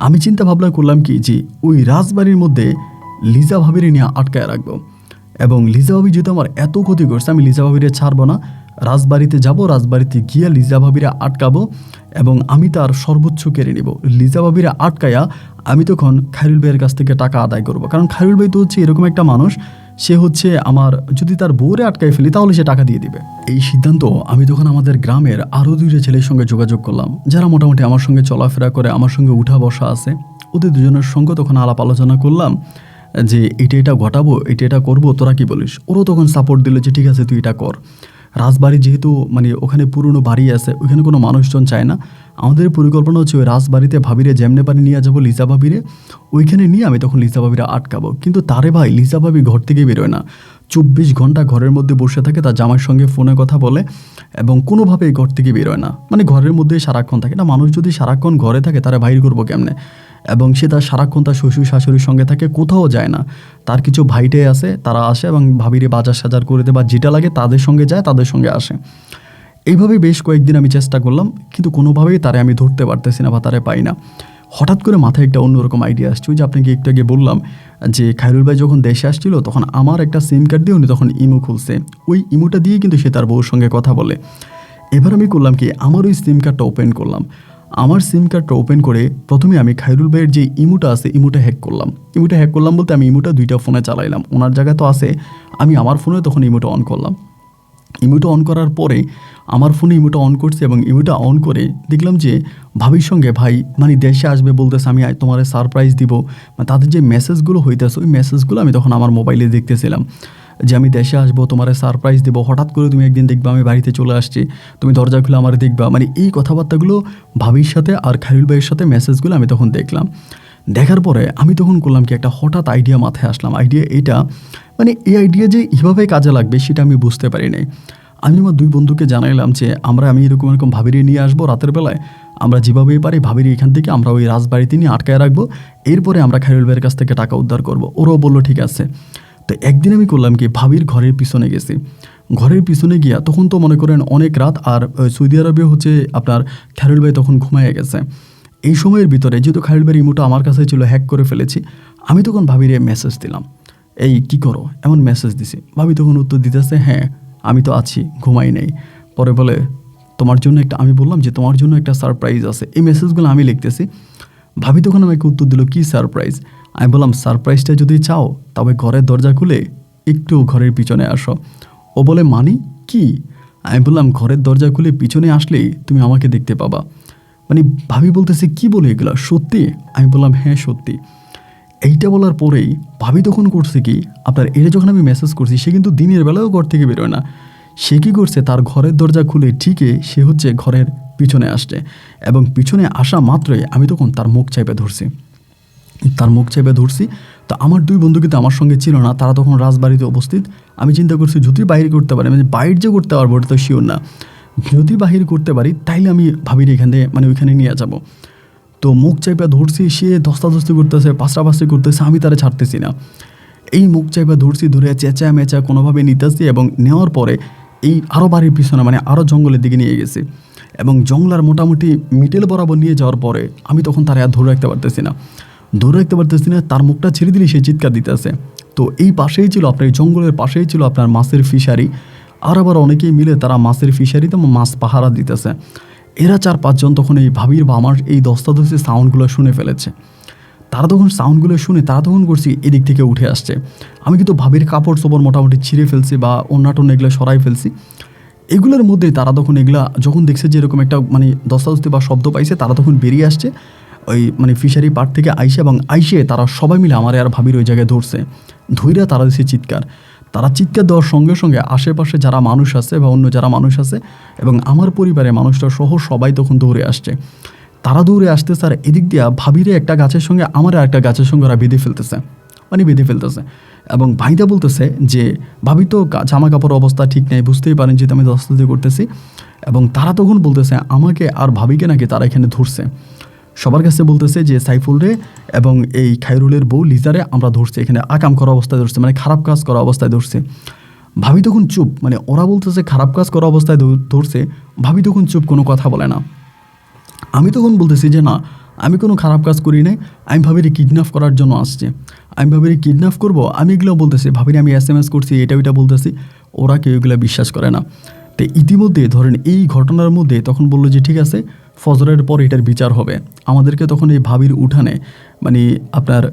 আমি চিন্তা ভাবনা করলাম কি যে ওই রাজবাড়ির মধ্যে লিজা ভাবিরে নিয়ে আটকায় রাখবো এবং লিজা ভাবি যেহেতু আমার এত ক্ষতি করছে, আমি লিজা ভাবিরে ছাড়বো না, রাজবাড়িতে যাব, রাজবাড়িতে গিয়ে লিজা ভাবিরা আটকাবো এবং আমি তার সর্বোচ্চ কেড়ে নিব। লিজা ভাবিরা আটকায়া আমি তখন খায়রুল ভাইয়ের কাছ থেকে টাকা আদায় করব, কারণ খায়রুল ভাই তো হচ্ছে এরকম একটা মানুষ, সে হচ্ছে আমার যদি তার বউরে আটকায় ফেলি তাহলে সে টাকা দিয়ে দিবে। এই সিদ্ধান্ত আমি তখন আমাদের গ্রামের আরও 2টা ছেলের সঙ্গে যোগাযোগ করলাম, যারা মোটামুটি আমার সঙ্গে চলাফেরা করে, আমার সঙ্গে উঠা বসা আছে। ওদের দুজনের সঙ্গে তখন আলাপ আলোচনা করলাম যে এটা ঘটাবো, এটা করবো, তোরা কি বলিস। ওরাও তখন সাপোর্ট দিল যে ঠিক আছে তুই এটা কর। রাজবাড়ি যেহেতু মানে ওখানে পুরনো বাড়ি আছে, ওইখানে কোনো মানুষজন চায় না, আমাদের পরিকল্পনা হচ্ছে ওই রাজবাড়িতে ভাবিরে যেমনে পানি নিয়ে যাবো লিজা ভাবিরে, ওইখানে নিয়ে আমি তখন লিজা ভাবিরে আটকাবো। কিন্তু তারে ভাই লিজা ভাবি ঘর থেকে বেরোয় না, 24 ঘন্টা ঘরের মধ্যে বসে থাকে, তার জামাইয়ের সঙ্গে ফোনে কথা বলে এবং কোনোভাবেই ঘর থেকে বেরোয় না, মানে ঘরের মধ্যেই সারাক্ষণ থাকে। না, মানুষ যদি সারাক্ষণ ঘরে থাকে তারা বাইর করবো কেমনে, এবং সে তার সারাক্ষণ তার শ্বশুর শাশুড়ির সঙ্গে থাকে, কোথাও যায় না। তার কিছু ভাইটে আছে, তারা আসে এবং ভাবিরে বাজার সাজার করে দেয় বা যেটা লাগে তাদের সঙ্গে যায়, তাদের সঙ্গে আসে। এইভাবে বেশ কয়েকদিন আমি চেষ্টা করলাম, কিন্তু কোনোভাবেই তারে আমি ধরতে পারতেছি না বা তারে পাই না। হঠাৎ করে মাথায় একটা অন্যরকম আইডিয়া আসছে, ওই যে আপনাকে একটু আগে বললাম যে খায়রুল ভাই যখন দেশে আসছিল তখন আমার একটা সিম কার্ড দিয়ে উনি তখন ইমো খুলছে, ওই ইমোটা দিয়ে কিন্তু সে তার বউর সঙ্গে কথা বলে। এবার আমি করলাম কি, আমার ওই সিম কার্ডটা ওপেন করলাম। আমার সিম কার্ডটা ওপেন করে প্রথমে আমি খায়রুল ভাইয়ের যে ইমোটা আছে ইমোটা হ্যাক করলাম। ইমোটা হ্যাক করলাম বলতে আমি ইমোটা 2টা ফোনে চালাইলাম, ওনার জায়গায় তো আছে, আমি আমার ফোনে তখন ইমোটা অন করলাম। ইমোটা অন করার পরে আমার ফোনে ইমোটা অন করছি এবং ইমোটা অন করে দেখলাম যে ভাবির সঙ্গে ভাই মানে দেশে আসবে বলতেছে, আমি তোমার সারপ্রাইজ দিব, মানে তাদের যে মেসেজগুলো হইতেছে ওই মেসেজগুলো আমি তখন আমার মোবাইলে দেখতেছিলাম যে আমি দেশে আসবো, তোমার সারপ্রাইজ দেবো, হঠাৎ করে তুমি একদিন দেখবা আমি বাড়িতে চলে আসছি, তুমি দরজা খুলে আমার দেখবা, মানে এই কথাবার্তাগুলো ভাবির সাথে আর খায়রুল ভাইয়ের সাথে মেসেজগুলো আমি তখন দেখলাম। দেখার পরে আমি তখন করলাম কি, একটা হঠাৎ আইডিয়া মাথায় আসলাম। আইডিয়া এটা, মানে এই আইডিয়া যে এইভাবে কাজে লাগবে সেটা আমি বুঝতে পারি নাই। আমি আমার 2 বন্ধুকে জানাইলাম যে আমি এরকম ভাবিরে নিয়ে আসবো, রাতের বেলায় আমরা যেভাবেই পারি ভাবিরে এখান থেকে আমরা ওই রাজবাড়িতে নিয়ে আটকায় রাখবো, এরপরে আমরা খায়রুল ভাইয়ের কাছ থেকে টাকা উদ্ধার করবো। ওরাও বললো ঠিক আছে। তো একদিন আমি করলাম কি, ভাবির ঘরের পিছনে গেছি। ঘরের পিছনে গিয়া তখন তো মনে করেন অনেক রাত, আর সৌদি আরবে হচ্ছে আপনার খায়রুল ভাই তখন ঘুমাইয়ে গেছে। এই সময়ের ভিতরে যেহেতু খায়রুল ভাইয়ের ইমোটা আমার কাছে ছিল, হ্যাক করে ফেলেছি, আমি তখন ভাবিরে মেসেজ দিলাম, এই কি করো, এমন মেসেজ দিছি। ভাবি তখন উত্তর দিতেছে, হ্যাঁ আমি তো আছি, ঘুমাই নেই। পরে বলে তোমার জন্য একটা, আমি বললাম যে তোমার জন্য একটা সারপ্রাইজ আছে, এই মেসেজগুলো আমি লিখতেছি। ভাবি তখন আমাকে উত্তর দিল, কি সারপ্রাইজ? আমি বললাম সারপ্রাইজটা যদি চাও তবে ঘরের দরজা খুলে একটু ঘরের পিছনে আসো। ও বলে মানি কি? আমি বললাম ঘরের দরজা খুলে পিছনে আসলেই তুমি আমাকে দেখতে পাবা। মানে ভাবি বলতেছে কি বলে এগুলো, সত্যি? আমি বললাম হ্যাঁ সত্যি। এইটা বলার পরেই ভাবি তখন করছে কি, আপনার এটা যখন আমি মেসেজ করছি, সে কিন্তু দিনের বেলাও ঘর থেকে বেরোয় না। সে কী করছে, তার ঘরের দরজা খুলে ঠিকই সে হচ্ছে ঘরের পিছনে আসছে, এবং পিছনে আসা মাত্রই আমি তখন তার মুখ চেপে ধরছি। তো আমার দুই বন্ধু কিন্তু আমার সঙ্গে ছিল না, তারা তখন রাজবাড়িতে উপস্থিত। আমি চিন্তা করছি যদি বাহির করতে পারি, মানে বাইর যে করতে পারবো ওটা তো শিওর না, যদি বাহির করতে পারি তাইলে আমি ভাবির এখানে মানে ওইখানে নিয়ে যাব। তো মুখ চাইপা ধরছি, সে ধস্তাধস্তি করতেছে, পাশাপাশি করতেছে, আমি তারা ছাড়তেছি না। এই মুখ চাইপা ধরছি, ধরে চেঁচা মেচা কোনোভাবে নিতেছি, এবং নেওয়ার পরে এই আরও বাড়ির পিছনে মানে আরও জঙ্গলের দিকে নিয়ে গেছি, এবং জঙ্গলার মোটামুটি মিটেল বরাবর নিয়ে যাওয়ার পরে আমি তখন তার আর ধরে রাখতে পারতেছি না, তার মুখটা ছেড়ে দিলে সে চিৎকার দিতেছে। তো এই পাশেই ছিল আপনার, এই জঙ্গলের পাশেই ছিল আপনার মাছের ফিশারি, আর আবার অনেকেই মিলে তারা মাছের ফিশারিতে মাছ পাহারা দিতেছে। এরা 4-5 জন তখন এই ভাবির বা আমার এই ধস্তাধস্তি সাউন্ডগুলো শুনে ফেলেছে। তারা তখন সাউন্ডগুলো শুনে তারা তখন করছি এদিক থেকে উঠে আসছে। আমি কিন্তু ভাবির কাপড় চোপড় মোটামুটি ছিঁড়ে ফেলছি বা অন্যান্য এগুলো সরাই ফেলছি। এগুলোর মধ্যে তারা তখন এগুলা যখন দেখছে যে এরকম একটা মানে ধস্তাধস্তি বা শব্দ পাইছে, তারা তখন বেরিয়ে আসছে ওই মানে ফিশারি পাড় থেকে আইসে, এবং আইসে তারা সবাই মিলে আমার আর ভাবির ওই জায়গায় ধরছে। ধৈর্য তারা দিচ্ছে চিৎকার। তারা চিৎকার দেওয়ার সঙ্গে সঙ্গে আশেপাশে যারা মানুষ আছে বা অন্য যারা মানুষ আছে এবং আমার পরিবারের মানুষটা সহ সবাই তখন দৌড়ে আসছে। তারা দৌড়ে আসতেছে, আর এদিক দিয়া ভাবিরে একটা গাছের সঙ্গে আমার একটা গাছের সঙ্গে ওরা বেঁধে ফেলতেছে। এবং ভাইদা বলতেছে যে ভাবি তো জামা কাপড় অবস্থা ঠিক নেই, বুঝতেই পারেন যেহেতু আমি দস্তাদি করতেছি। এবং তারা তখন বলতেছে আমাকে আর ভাবিকে নাকি তারা এখানে ধরছে। সবার কাছে বলতেছে যে সাইফুল রে এবং এই খায়রুলের বউ লিজারে আমরা ধরছি, এখানে আকাম করা অবস্থায় ধরছে, মানে খারাপ কাজ করা অবস্থায় ধরছে। ভাবি তখন চুপ, মানে ওরা বলতেছে খারাপ কাজ করা অবস্থায় ধরছে, ভাবি তখন চুপ, কোনো কথা বলে না। আমি তখন বলতেছি যে না, আমি কোনো খারাপ কাজ করি নাই, আমি ভাবিরে কিডন্যাপ করার জন্য আসছি, আমি ভাবিরে কিডন্যাপ করবো, আমি এগুলো বলতেছি, ভাবিরে আমি SMS করছি, এটা ওইটা বলতেছি। ওরা কেউ এগুলো বিশ্বাস করে না। তো ইতিমধ্যে ধরেন এই ঘটনার মধ্যে তখন বললো যে ঠিক আছে, ফজরের পর এটার বিচার হবে। আমাদেরকে তখন এই ভাবির উঠানে, মানে আপনার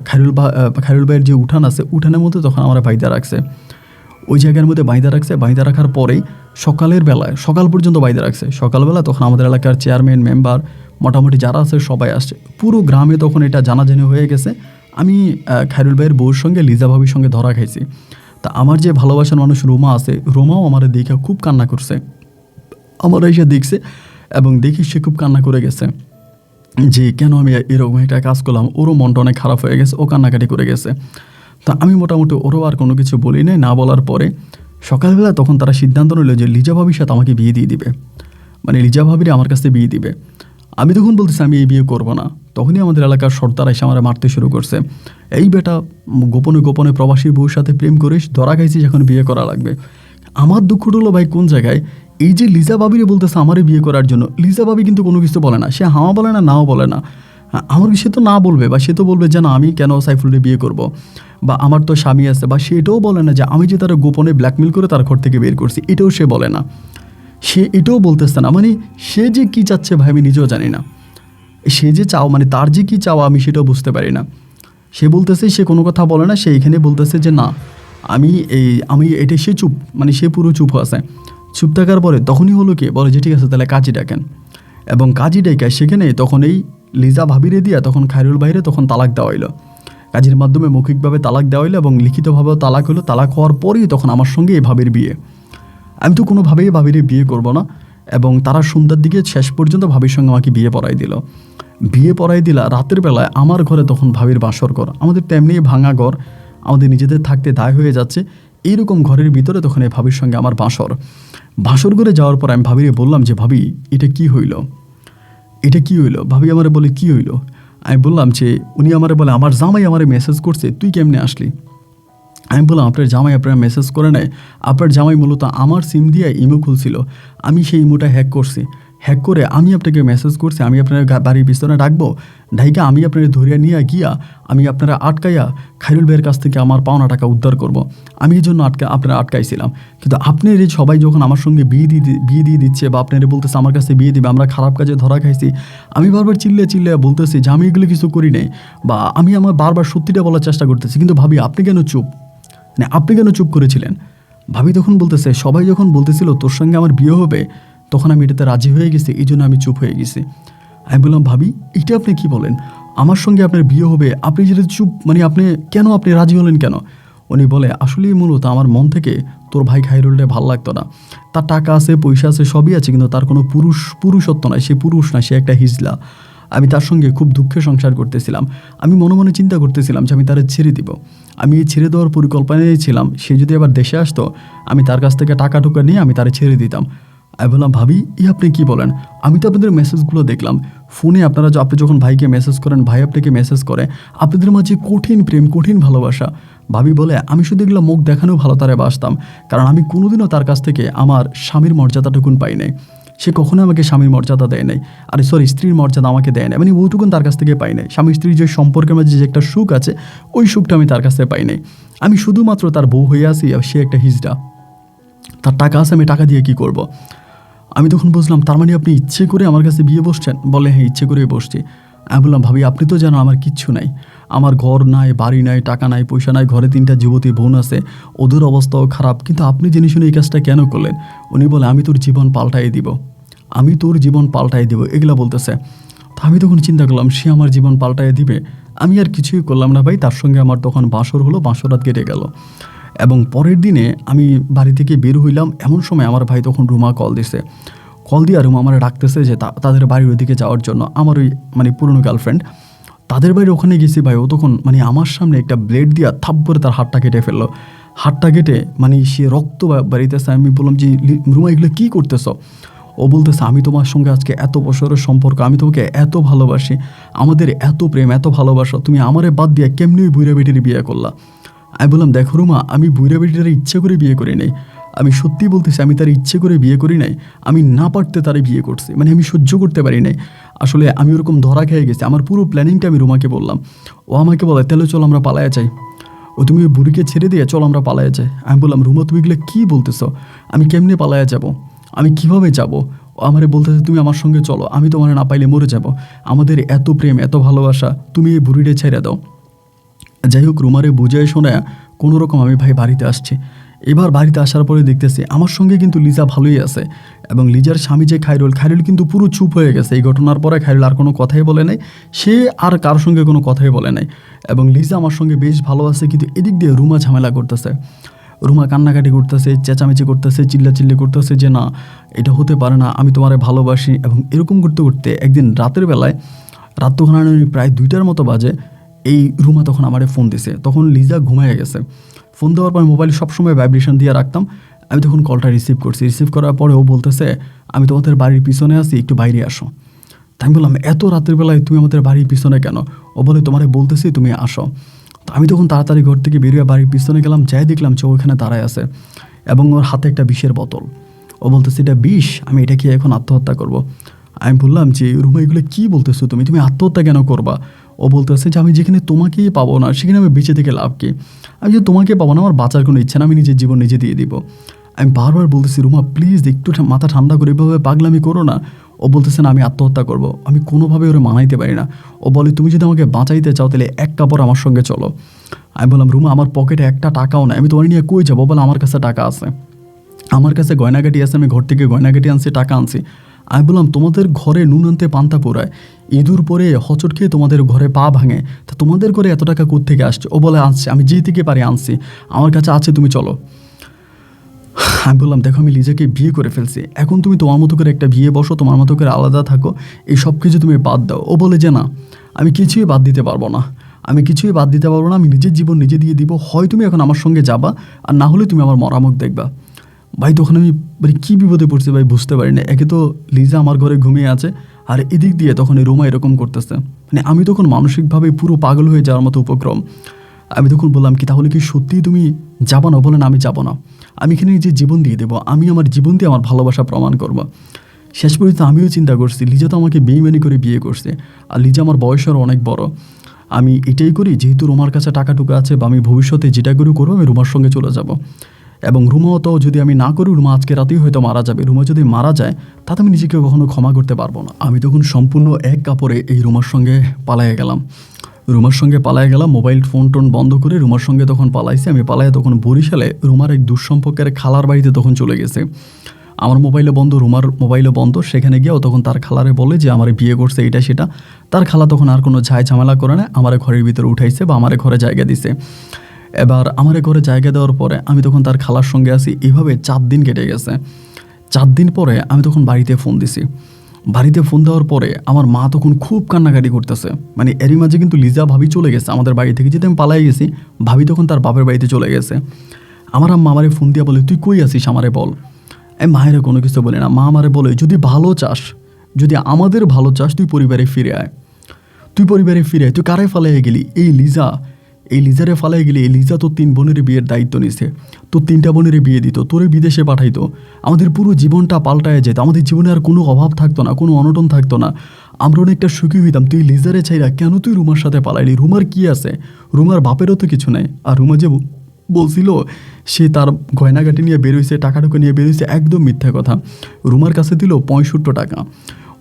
খায়রুল ভাইয়ের যে উঠান আছে, উঠানের মধ্যে তখন আমরা বাইদা রাখছে, ওই জায়গার মধ্যে বাইদা রাখার পরেই সকাল পর্যন্ত বাইদা রাখছে। সকালবেলা তখন আমাদের এলাকার চেয়ারম্যান মেম্বার মোটামুটি যারা আছে সবাই আসছে, পুরো গ্রামে তখন এটা জানাজানি হয়ে গেছে। আমি খায়রুল ভাইয়ের বউর সঙ্গে লিজা ভাবির সঙ্গে ধরা খাইছি। তা আমার যে ভালোবাসার মানুষ রোমা আছে, রোমাও আমার দেখে খুব কান্না করছে, আমার এসে দেখছে এবং দেখি সে খুব কান্না করে গেছে যে কেন আমি এরকম একটা কাজ করলাম। ওরও মনটা অনেক খারাপ হয়ে গেছে, ও কান্নাকাটি করে গেছে। তা আমি মোটামুটি ওরও আর কোনো কিছু বলি নাই। না বলার পরে সকালবেলা তখন তারা সিদ্ধান্ত নিল যে লিজা ভাবির সাথে আমাকে বিয়ে দিয়ে দিবে, মানে লিজা ভাবিরে আমার কাছে বিয়ে দিবে। আমি তখন বলতেছি আমি এই বিয়ে করবো না। তখনই আমাদের এলাকার সর্দার এসে আমার মারতে শুরু করছে, এই বেটা গোপনে প্রবাসী বউর সাথে প্রেম করিস, ধরা খাইছিস, এখন বিয়ে করা লাগবে। আমার দুঃখ হলো ভাই কোন জায়গায়, এই যে লিজা ভাবিরে বলতেছে আমারই বিয়ে করার জন্য, লিজা ভাবি কিন্তু কোনো কিছু বলে না, সে হাওয়া বলে না, নাও বলে না। আমার সে তো না বলবে, বা সে তো বলবে যে না আমি কেন সাইফুলকে বিয়ে করব, বা আমার তো স্বামী আছে, বা সে এটাও বলে না যে আমি যে তারা গোপনে ব্ল্যাকমেল করে তার ঘর থেকে বের করছি, এটাও সে বলে না। সে এটাও বলতেছে না, মানে সে যে কী চাচ্ছে ভাই আমি নিজেও জানি না। সে যে চাও মানে তার যে কী চাওয়া আমি সেটাও বুঝতে পারি না। সে বলতেছে সে কোনো কথা বলে না, সে এখানে বলতেছে যে না আমি এটা, সে চুপ, মানে সে পুরো চুপ আছে। চুপ থাকার পরে তখনই হলো কি, বলে যে ঠিক আছে তাহলে কাজী ডাকেন। এবং কাজী ডেকে সেখানে তখন এই লিজা ভাবিরে দিয়া তখন খায়রুল ভাইরে তখন তালাক দেওয়া হইলো, কাজীর মাধ্যমে মৌখিকভাবে তালাক দেওয়া হইলো এবং লিখিতভাবেও তালাক হলো। তালাক হওয়ার পরেই তখন আমার সঙ্গে এই ভাবির বিয়ে। আমি তো কোনোভাবেই ভাবিরে বিয়ে করব না, এবং তারা সন্ধ্যার দিকে শেষ পর্যন্ত ভাবির সঙ্গে আমাকে বিয়ে পড়াই দিলা। রাতের বেলায় আমার ঘরে তখন ভাবির বাসর ঘর, আমাদের তেমনি ভাঙা ঘর, আমাদের নিজেদের থাকতে দায় হয়ে যাচ্ছে, এইরকম ঘরের ভিতরে তখন এই ভাবির সঙ্গে আমার বাসর ঘরে যাওয়ার পর আমি ভাবিরে বললাম যে ভাবি এটা কি হইল। ভাবি আমারে বলে কি হইল। আমি বললাম যে উনি আমারে বলে আমার জামাই আমারে মেসেজ করছে, তুই কেমনে আসলি। আমি বললাম আপনার জামাই আপনারা মেসেজ করে নেয়, আপনার জামাই মূলত আমার সিম দিয়ে ইমো খুলছিল, আমি সেই ইমোটা হ্যাক করে আমি আপনাকে মেসেজ করছি, আমি আপনার বাড়ির পিছনে ডাকবো, ডাইকা আমি আপনার ধরিয়া নিয়ে গিয়া আমি আপনারা আটকাইয়া খায়রুল ভাইয়ের কাছ থেকে আমার পাওনা টাকা উদ্ধার করব। আমি এই জন্য আপনারা আটকাইছিলাম। কিন্তু আপনার এই সবাই যখন আমার সঙ্গে বিয়ে দিয়ে দিচ্ছে বা আপনারা বলতেছে আমার কাছে বিয়ে দিবে, আমরা খারাপ কাজে ধরা খাইছি, আমি বারবার চিল্লে বলতেছি যে আমি এগুলো কিছু করি নাই, বা আমি আমার বারবার সত্যিটা বলার চেষ্টা করতেছি। কিন্তু ভাবি আপনি কেন চুপ করেছিলেন। ভাবি তখন বলতেছে সবাই যখন বলতেছিল তোর সঙ্গে আমার বিয়ে হবে, তখন আমি এটাতে রাজি হয়ে গেছি, এই জন্য আমি চুপ হয়ে গেছি। আমি বললাম ভাবি এটা আপনি কি বলেন, আমার সঙ্গে আপনার বিয়ে হবে, আপনি যেটা চুপ মানে আপনি রাজি হলেন কেন? উনি বলে, আসলেই মূলত আমার মন থেকে তোর ভাই খাইরুলটা ভাল লাগতো না। তার টাকা আছে, পয়সা আছে, সবই আছে, কিন্তু তার কোনো পুরুষত্ব নাই, সে পুরুষ না, সে একটা হিজলা। আমি তার সঙ্গে খুব দুঃখে সংসার করতেছিলাম। আমি মনে মনে চিন্তা করতেছিলাম যে আমি তারে ছেড়ে দিব। আমি এই ছেড়ে দেওয়ার পরিকল্পনায় ছিলাম, সে যদি আবার দেশে আসতো আমি তার কাছ থেকে টাকা টুকা নিয়ে আমি তারে ছেড়ে দিতাম। আমি বললাম, ভাবি আপনি কি বলেন? আমি তো আপনাদের মেসেজগুলো দেখলাম ফোনে, আপনি যখন ভাইকে মেসেজ করেন, ভাই আপনাকে মেসেজ করে, আপনাদের মাঝে কঠিন প্রেম, কঠিন ভালোবাসা। ভাবি বলে, আমি শুধু এগুলো মুখ দেখানো ভালো তারে বাসতাম, কারণ আমি কোনোদিনও তার কাছ থেকে আমার স্বামীর মর্যাদাটুকুন পাই নাই। সে কখনো আমাকে স্বামীর মর্যাদা দেয় নাই, স্ত্রীর মর্যাদা আমাকে দেয় নাই, মানে ওইটুকুন তার কাছ থেকে পাই নাই। স্বামী স্ত্রীর যে সম্পর্কের মাঝে যে একটা সুখ আছে, ওই সুখটা আমি তার কাছ থেকে পাই নাই। আমি শুধুমাত্র তার বউ হয়ে আসি, আর সে একটা হিজড়া। তার টাকা আছে, আমি টাকা দিয়ে কি করব? আমি তখন বুঝলাম, তার মানে আপনি ইচ্ছে করে আমার কাছে বিয়ে বসছেন? বলে, হ্যাঁ, ইচ্ছে করেই বসছি। আমি বললাম, ভাবি আপনি তো জানো আমার কিচ্ছু নাই, আমার ঘর নাই, বাড়ি নাই, টাকা নাই, পয়সা নাই, ঘরে 3টা যুবতী বোন আছে, ওদের অবস্থাও খারাপ, কিন্তু আপনি জেনে শুনে এই কাজটা কেন করলেন? উনি বলে, আমি তোর জীবন পাল্টাই দিব, আমি তোর জীবন পাল্টাই দিব, এগুলা বলতেছে। তো আমি তখন চিন্তা করলাম, সে আমার জীবন পাল্টাই দিবে। আমি আর কিছুই করলাম না ভাই। তার সঙ্গে আমার তখন বাসর হলো, বাসরাত কেটে গেল। এবং পরের দিনে আমি বাড়ি থেকে বের হইলাম, এমন সময় আমার ভাই তখন রুমা কল দিছে। কল দিয়ে রুমা আমার ডাকতেছে যে তাদের বাড়ির ওইদিকে যাওয়ার জন্য। আমার ওই পুরনো গার্লফ্রেন্ড, তাদের বাড়ির ওখানে গেছি ভাই। ও তখন আমার সামনে একটা ব্লেড দিয়া থাপ করে তার হাতটা কেটে ফেললো। হাতটা কেটে সে রক্ত বাড়িতেছে। আমি বললাম যে, রুমা এগুলো কী করতেছ? ও বলতেছে, আমি তোমার সঙ্গে আজকে এত বছরের সম্পর্ক, আমি তোমাকে এত ভালোবাসি, আমাদের এত প্রেম, এত ভালোবাসা, তুমি আমারে বাদ দিয়ে কেমনি ওই বুইরা বেটির বিয়ে করলা? আমি বললাম, দেখো রুমা, আমি বুইরা বেটিটার ইচ্ছে করে বিয়ে করি নাই, আমি সত্যি বলতেছি, আমি তার ইচ্ছে করে বিয়ে করি নাই। আমি না পারতে তারে বিয়ে করছি, আমি সহ্য করতে পারি নাই। আসলে আমি ওরকম ধরা খেয়ে গেছি। আমার পুরো প্ল্যানিংটা আমি রুমাকে বললাম। ও আমাকে বলে, তাহলে চল আমরা পালায়া যাই। ও, তুমি ওই বুড়িকে ছেড়ে দিয়ে চল আমরা পালায়া যাই। আমি বললাম, রুমা তুমি এগুলো কী বলতেছো? আমি কেমনে পালায়া যাব? আমি কিভাবে যাব? ও আমারে বলতেছে, তুমি আমার সঙ্গে চলো, আমি তোমার না পাইলে মরে যাব, আমাদের এত প্রেম, এত ভালোবাসা, তুমি এই বুড়িটা ছেড়ে দাও। যাই হোক, রুমারে বুঝায় শোনায় কোনো রকম আমি ভাই বাড়িতে আসছি। এবার বাড়িতে আসার পরে দেখতেছি আমার সঙ্গে কিন্তু লিজা ভালোই আছে, এবং লিজার স্বামী যে খাইরুল কিন্তু পুরো চুপ হয়ে গেছে। এই ঘটনার পরে খাইরুল আর কোনো কথাই বলে নাই, সে আর কারোর সঙ্গে কোনো কথাই বলে নাই। এবং লিজা আমার সঙ্গে বেশ ভালো আছে, কিন্তু এদিক দিয়ে রুমা ঝামেলা করতেছে। রুমা কান্নাকাটি করতেছে, চেঁচামেচি করতেছে, চিল্লাচিল্লি করতেছে যে না, এটা হতে পারে না, আমি তোমারে ভালোবাসি। এবং এরকম করতে করতে একদিন রাতের বেলায়, রাত তখন প্রায় 2টার মতো বাজে, এই রুমা তখন আমারে ফোন দিছে। তখন লিজা ঘুমায় গেছে। ফোন দেওয়ার পর মোবাইল সবসময় ভাইব্রেশন দিয়ে রাখতাম। আমি তখন কলটা রিসিভ করছি। রিসিভ করার পরে ও বলতেছে, আমি তোমাদের বাড়ির পিছনে আছি, একটু বাইরে আসো। তাই আমি বললাম, এত রাতের বেলায় তুমি আমাদের বাড়ির পিছনে কেন? ও বলে, তোমারে বলতেছি তুমি আসো। তো আমি তখন তাড়াতাড়ি ঘর থেকে বেরিয়ে বাড়ির পিছনে গেলাম। যাই দেখলাম যে ওখানে দাঁড়ায় আছে, এবং ওর হাতে একটা বিষের বোতল। ও বলতেছে, এটা বিষ, আমি এটা খেয়ে এখন আত্মহত্যা করব। আমি বললাম যে, রুমা এগুলো কী বলতেছো তুমি আত্মহত্যা কেন করবা? ও বলতেছে যে, আমি যেখানে তোমাকেই পাবো না সেখানে আমি বেঁচে থেকে লাভ কি? আমি যে তোমাকে পাবো না, আমার বাঁচার কোনো ইচ্ছা না, আমি নিজের জীবন নিজে দিয়ে দিব। আমি বারবার বলতেছি, রুমা প্লিজ একটু মাথা ঠান্ডা করে, এভাবে পাগলামি করো না। ও বলতেছে না, আমি আত্মহত্যা করব। আমি কোনোভাবে ওরা মানাইতে পারি না। ও বলে, তুমি যদি আমাকে বাঁচাইতে চাও তাহলে এক কাপড় আমার সঙ্গে চলো। আমি বললাম, রুমা আমার পকেটে একটা টাকাও নাই, আমি তোমার নিয়ে কই যাবো? বলে, আমার কাছে টাকা আছে, আমার কাছে গয়নাগাটি আছে, আমি ঘর থেকে গয়নাগাটি আনছি, টাকা আনছি। আমি বললাম, তোমাদের ঘরে নুন আনতে পান্তা পোড়ায়, ইঁদুর পরে হচট খেয়ে তোমাদের ঘরে পা ভাঙে, তা তোমাদের ঘরে এত টাকা কোত্থেকে আসছে? ও বলে, আনছে, আমি যেই থেকে পারি আনছি, আমার কাছে আছে, তুমি চলো। আমি বললাম, দেখো আমি লিজাকে বিয়ে করে ফেলছি, এখন তুমি তোমার মতো করে একটা বিয়ে বসো, তোমার মতো করে আলাদা থাকো, এই সব কিছু তুমি বাদ দাও। ও বলে যে না, আমি কিছুই বাদ দিতে পারবো না, আমি কিছুই বাদ দিতে পারবো না, আমি নিজের জীবন নিজে দিয়ে দিব। হয় তুমি এখন আমার সঙ্গে যাবা, আর না হলে তুমি আমার মরামুখ দেখবা। ভাই তখন আমি কী বিপদে পড়ছি ভাই বুঝতে পারি না। একে তো লিজা আমার ঘরে ঘুমিয়ে আছে, আর এদিক দিয়ে তখন এই রুমা এরকম করতেছে। আমি তখন মানসিকভাবে পুরো পাগল হয়ে যাওয়ার মতো উপক্রম। আমি তখন বললাম, কি তাহলে কি সত্যিই তুমি যাবো না? বলেন, আমি যাবো না, আমি এখানে নিজের জীবন দিয়ে দেবো, আমি আমার জীবন দিয়ে আমার ভালোবাসা প্রমাণ করবো। শেষ পর্যন্ত আমিও চিন্তা করছি, লিজা তো আমাকে বেইমানি করে বিয়ে করছে, আর লিজা আমার বয়সের অনেক বড়। আমি এটাই করি, যেহেতু রুমার কাছে টাকা টুকা আছে, বা আমি ভবিষ্যতে যেটা করে করবো, আমি রুমার সঙ্গে চলে যাব। এবং রুমাও তো যদি আমি না করি, রুমা আজকে রাতেই হয়তো মারা যাবে। রুমা যদি মারা যায়, তাতে আমি নিজেকে কখনো ক্ষমা করতে পারবো না। আমি তখন সম্পূর্ণ এক কাপড়ে এই রুমার সঙ্গে পালাইয়া গেলাম। মোবাইল ফোন টোন বন্ধ করে রুমার সঙ্গে তখন পালাইছি। আমি পালাইয়া তখন বরিশালে রুমার এক দুঃসম্পর্কের খালার বাড়িতে তখন চলে গেছে। আমার মোবাইলে বন্ধ, রুমার মোবাইলে বন্ধ। সেখানে গিয়েও তখন তার খালারে বলে যে আমার বিয়ে করছে এটা সেটা। তার খালা তখন আর কোনো ঝামেলা করে না, আমার ঘরের ভিতরে উঠাইছে বা আমার ঘরে জায়গা দিছে। এবার আমার ঘরে জায়গা দেওয়ার পরে আমি তখন তার খালার সঙ্গে আছি, এভাবে 4 দিন কেটে গেছে। 4 দিন পরে আমি তখন বাড়িতে ফোন দিছি। বাড়িতে ফোন দেওয়ার পরে আমার মা তখন খুব কান্নাকাটি করতেছে। মানে এরই মাঝে কিন্তু লিজা ভাবি চলে গেছে আমাদের বাড়ি থেকে, যেহেতু আমি পালাই গেছি। ভাবি তখন তার বাপের বাড়িতে চলে গেছে। আমার আম্মা আমারে ফোন দিয়া বলে তুই কই আছিস আমারে বল। আমি মায়ের কোনো কিছু বলি না। মা আমারে বলে যদি ভালো চাস, যদি আমাদের ভালো চাস তুই পরিবারে ফিরে আয়, তুই পরিবারে ফিরে আয়। তুই কারে ফালাইয়া গেলি? এই লিজারে ফালাই গেলি। এই লিজা তোর 3 বোনের বিয়ের দায়িত্ব নিছে, তোর 3টা বোনের বিয়ে দিত, তোরে বিদেশে পাঠাইতো, আমাদের পুরো জীবনটা পাল্টায় যেত, আমাদের জীবনে আর কোনো অভাব থাকতো না, কোনো অনটন থাকতো না, আমরা অনেকটা সুখী হইতাম। তুই লিজারে চাইরা কেন তুই রুমার সাথে পালাইলি? রুমার কি আছে? রুমার বাপেরও তো কিছু নাই। আর রুমা যে বলছিল সে তার গয়নাগাটি নিয়ে বেরোইছে, টাকাটুকু নিয়ে বেরোইছে, একদম মিথ্যা কথা। রুমার কাছে দিল 65 টাকা,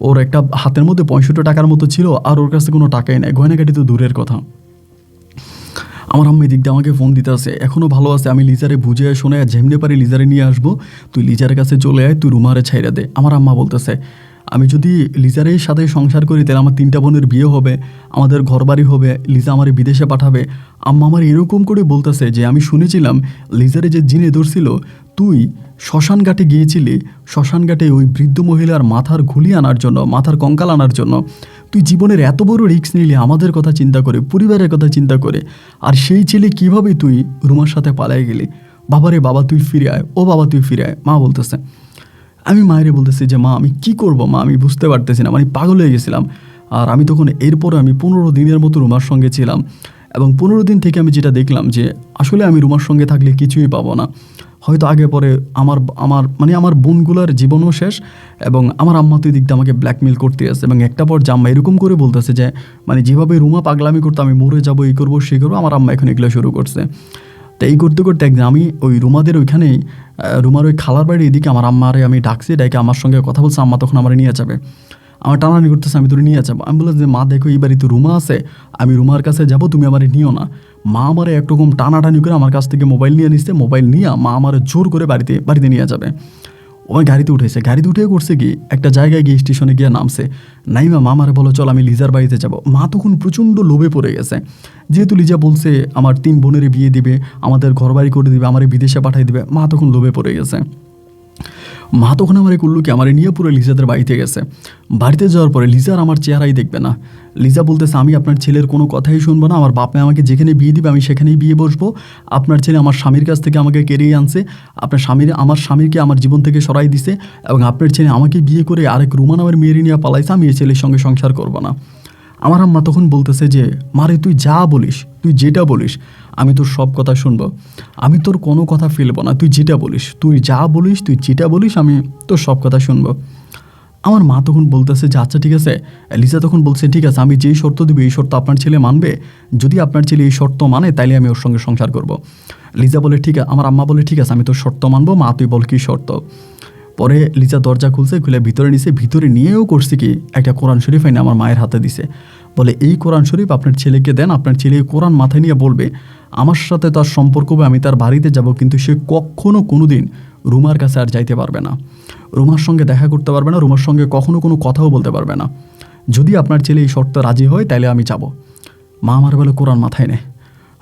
ওর একটা হাতের মধ্যে 65 টাকার মতো ছিল, আর ওর কাছে কোনো টাকাই নাই, গয়নাগাটি তো দূরের কথা। আমার আম্মা এদিক দিয়ে আমাকে ফোন দিতে আছে, এখনও ভালো আছে। আমি লিজারে বুঝে শোনে যেমনি পারি লিজারে নিয়ে আসবো, তুই লিজারের কাছে চলে আয়, তুই রুমারে ছাইরা দে। আমার আম্মা বলতেছে আমি যদি লিজারের সাথে সংসার করি তাহলে আমার 3টা বোনের বিয়ে হবে, আমাদের ঘরবাড়ি হবে, লিজা আমার বিদেশে পাঠাবে। আম্মা আমার এরকম করে বলতেছে যে আমি শুনেছিলাম লিজারে যে জিনে ধরছিল, তুই শ্মশান ঘাটে গিয়েছিলি, শ্মশান ঘাটে ওই বৃদ্ধ মহিলার মাথার ঘুলি আনার জন্য, মাথার কঙ্কাল আনার জন্য। তুই জীবনের এত বড় রিস্ক নিলি আমাদের কথা চিন্তা করে, পরিবারের কথা চিন্তা করে, আর সেই ছেলে কীভাবে তুই রুমার সাথে পালাই গেলি? বাবারে বাবা তুই ফিরে আয়, ও বাবা তুই ফিরে আয়, মা বলতেছে। আমি মায়েরে বলতেছি যে মা আমি কি করব মা, আমি বুঝতে পারতেছি না, মানে পাগল হয়ে গেছিলাম। আর আমি তখন এরপরে আমি 15 দিনের মতো রুমার সঙ্গে ছিলাম, এবং 15 দিন থেকে আমি যেটা দেখলাম যে আসলে আমি রুমার সঙ্গে থাকলে কিছুই পাবো না। হয়তো আগে পরে আমার আমার মানে আমার বোনগুলার জীবনও শেষ, এবং আমার আম্মা তো দিক দিয়ে আমাকে ব্ল্যাকমেল করতে আসে, এবং একটা পর জাম্মা এরকম করে বলতেছে যে মানে যেভাবে রুমা পাগলামি করতো আমি মরে যাবো, এই করবো সেই করবো, আমার আম্মা এখন এগুলো শুরু করছে। তো এই করতে করতে একদিন আমি ওই রুমাদের ওইখানেই, রুমার ওই খালার বাড়ির এদিকে আমার আম্মারে আমি ডাকছি, ডাকে আমার সঙ্গে কথা বলছে। আম্মা তখন আমার নিয়ে যাবে, আমার টানানি করতেছে আমি তোর নিয়ে যাবো। আমি বললাম যে মা দেখো এই বাড়িতে রুমা আছে, আমি রুমার কাছে যাব, তুমি আমার নিও না। মা আমারে একরকম টানাটানি করে আমার কাছ থেকে মোবাইল নিয়ে নিচ্ছে, মোবাইল নিয়ে মা আমার জোর করে বাড়িতে নিয়ে যাবে। ওই গাড়িতে উঠেছে, গাড়িতে উঠে করছে কি একটা জায়গায় গিয়ে স্টেশনে গিয়ে নামছে। নাইমা মা আমারে বলো চল আমি লিজার বাড়িতে যাব। মা তখন প্রচণ্ড লোভে পড়ে গেছে, যেহেতু লিজা বলছে আমার 3 বোনের বিয়ে দিবে, আমাদের ঘরবাড়ি করে দিবে, আমার বিদেশে পাঠিয়ে দিবে। মা তখন লোভে পড়ে গেছে। মা তখন আমার করলো কি আমার নিয়ে পুরো লিজাদের বাড়িতে গেছে। বাড়িতে যাওয়ার পরে লিজার আমার চেহারাই দেখবে না। লিজা বলতেছে আমি আপনার ছেলের কোনো কথাই শুনবো না, আমার বাপ মা আমাকে যেখানে বিয়ে দিবে আমি সেখানেই বিয়ে বসবো। আপনার ছেলে আমার স্বামীর কাছ থেকে আমাকে কেড়িয়ে আনছে, আমার স্বামীকে আমার জীবন থেকে সরাই দিছে, এবং আপনার ছেলে আমাকে বিয়ে করে আরেক রুমা নামের মেয়ের নিয়ে পালাইছে, আমি এই ছেলের সঙ্গে সংসার করবো না। আমার আম্মা তখন বলতেছে যে মারে তুই যা বলিস, তুই যেটা বলিস আমি তোর সব কথা শুনবো, আমি তোর কোনো কথা ফেলবো না, তুই যেটা বলিস, তুই যা বলিস, তুই যেটা বলিস আমি তোর সব কথা শুনবো। আমার মা তখন বলতেছে যে আচ্ছা ঠিক আছে। লিজা তখন বলছে ঠিক আছে আমি যেই শর্ত দেবো এই শর্ত আপনার ছেলে মানবে, যদি আপনার ছেলে এই শর্ত মানে তাইলে আমি ওর সঙ্গে সংসার করব। লিজা বলে ঠিক আছে, আমার আম্মা বলে ঠিক আছে আমি তোর শর্ত মানবো, মা তুই বল কী শর্ত। পরে লিজা দরজা খুলছে, খুলে ভিতরে নিছে, ভিতরে নিয়েও করছে কি একটা কোরআন শরীফ এনে আমার মায়ের হাতে দিছে, বলে এই কোরআন শরীফ আপনার ছেলেকে দেন, আপনার ছেলে কোরআন মাথায় নিয়ে বলবে আমার সাথে তার সম্পর্ক হবে, আমি তার বাড়িতে যাব, কিন্তু সে কখনো কোনো দিন রুমার কাছে আর যাইতে পারবে না, রুমার সঙ্গে দেখা করতে পারবে না, রুমার সঙ্গে কখনো কোনো কথাও বলতে পারবে না। যদি আপনার ছেলে এই শর্ত রাজি হয় তাহলে আমি যাব। মা আমার বলে কোরআন মাথায় নেয়।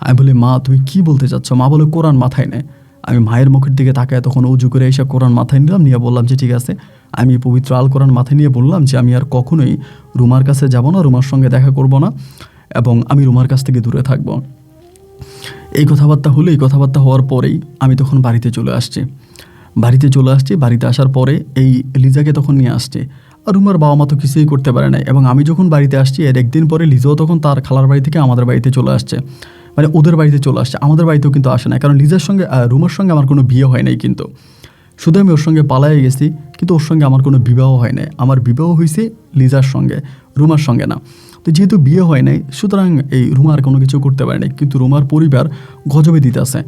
আমি বলি মা তুমি কি বলতে চাচ্ছ? মা বলে কোরআন মাথায় নেয়। আমি মায়ের মুখের দিকে তাকায় তখন উজু করে এসে কোরআন মাথায় নিলাম, নিয়ে বললাম যে ঠিক আছে। আমি পবিত্র আল কোরআন মাথায় নিয়ে বললাম যে আমি আর কখনোই রুমার কাছে যাব না, রুমার সঙ্গে দেখা করব না, এবং আমি রুমার কাছ থেকে দূরে থাকব। এই কথাবার্তা হওয়ার পরেই আমি তখন বাড়িতে চলে আসছি। বাড়িতে আসার পরে এই লিজাকে তখন নিয়ে আসছে। আর রুমার বাবা মা তো কিছুই করতে পারে নাই, এবং আমি যখন বাড়িতে আসছি এর একদিন পরে লিজাও তখন তার খালার বাড়ি থেকে আমাদের বাড়িতে চলে আসছে, মানে ওদের বাড়িতে চলে আসছে, আমাদের বাড়িতেও কিন্তু আসে না, কারণ লিজার সঙ্গে রুমার সঙ্গে আমার কোনো বিয়ে হয় নাই, কিন্তু শুধু আমি ওর সঙ্গে পালাই গেছি, কিন্তু ওর সঙ্গে আমার কোনো বিবাহ হয় নাই। আমার বিবাহ হয়েছে লিজার সঙ্গে, রুমার সঙ্গে না। তো যেহেতু বিয়ে হয় নাই সুতরাং এই রুমার কোনো কিছু করতে পারে নাই, কিন্তু রুমার পরিবার গজবে দিতে আছে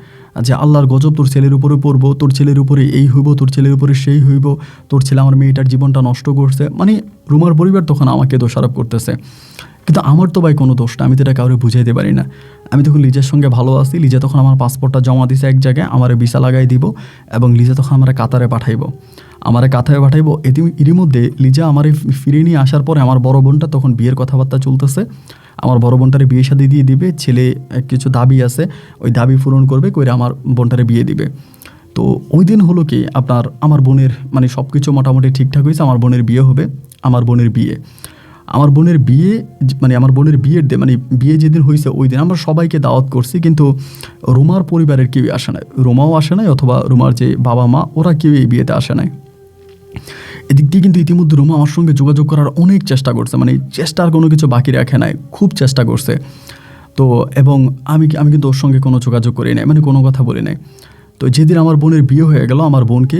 যে আল্লাহর গজব তোর ছেলের উপরে পড়বো, তোর ছেলের উপরে এই হইব, তোর ছেলের উপরে সেই হইব, তোর ছেলে আমার মেয়েটার জীবনটা নষ্ট করছে, মানে রুমার পরিবার তখন আমাকে দোষারোপ করতেছে। কিন্তু আমার তো ভাই কোনো দোষ না, আমি তো এটা কাউকে বুঝাইতে পারি না। আমি তখন লিজার সঙ্গে ভালো আছি, লিজা তখন আমার পাসপোর্টটা জমা দিছে এক জায়গায়, আমার ভিসা লাগাই দিব, এবং লিজা তখন আমরা কাতারে পাঠাইব। আমারে কাঁথায় পাঠাইবো। এরই মধ্যে লিজা আমারে ফিরিয়ে নিয়ে আসার পরে আমার বড় বোনটা তখন বিয়ের কথাবার্তা চলতেছে। আমার বড় বোনটারে বিয়ে শাদী দিয়ে দিবে, ছেলে কিছু দাবি আছে, ওই দাবি পূরণ করবে, কইরা আমার বোনটারে বিয়ে দিবে। তো ওই দিন হলো কি আপনার আমার বোনের মানে সব কিছু মোটামুটি ঠিকঠাক হয়েছে, আমার বোনের বিয়ে হবে। আমার বোনের বিয়ে মানে আমার বোনের বিয়ের মানে বিয়ে যেদিন হয়েছে ওই দিন আমরা সবাইকে দাওয়াত করছি, কিন্তু রুমার পরিবারের কেউই আসে নাই, রুমাও আসে নাই অথবা রুমার যে বাবা মা ওরা কেউ এই বিয়েতে আসে নাই। এদিক দিয়ে কিন্তু ইতিমধ্যে রুমা আমার সঙ্গে যোগাযোগ করার অনেক চেষ্টা করছে, মানে চেষ্টার কোনো কিছু বাকি রাখে নাই, খুব চেষ্টা করছে। তো এবং আমি কিন্তু ওর সঙ্গে কোনো যোগাযোগ করি নাই, মানে কোনো কথা বলি নাই। তো যেদিন আমার বোনের বিয়ে হয়ে গেল, আমার বোনকে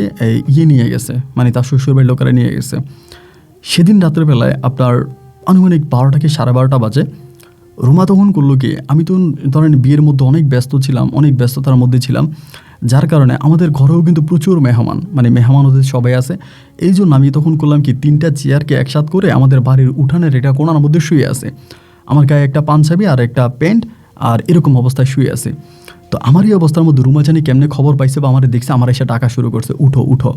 নিয়ে গেছে, মানে তার শ্বশুরবাড়ির লোকেরা নিয়ে গেছে। সেদিন রাতের বেলায় আপনার আনুমানিক 12টা কি 12:30 বাজে। রুমা তখন করলো কি, আমি তো ধরেন বিয়ের মধ্যে অনেক ব্যস্ত ছিলাম, অনেক ব্যস্ততার মধ্যে ছিলাম, যার কারণে আমাদের ঘরেও কিন্তু প্রচুর মেহমান, মানে মেহমান ওদের সবাই আছে। এই জন্য আমি তখন করলাম কি 3টা চেয়ারকে একসাথ করে আমাদের বাড়ির উঠানের এটা কোণার মধ্যে শুয়ে আছে। আমার গায়ে একটা পাঞ্জাবি আর একটা প্যান্ট আর এরকম অবস্থায় শুয়ে আছে। তো আমার এই অবস্থার মধ্যে রুমা জানি কেমনে খবর পাইছে বা আমার দেখছে, আমার এসে ডাকা শুরু করছে, উঠো উঠো,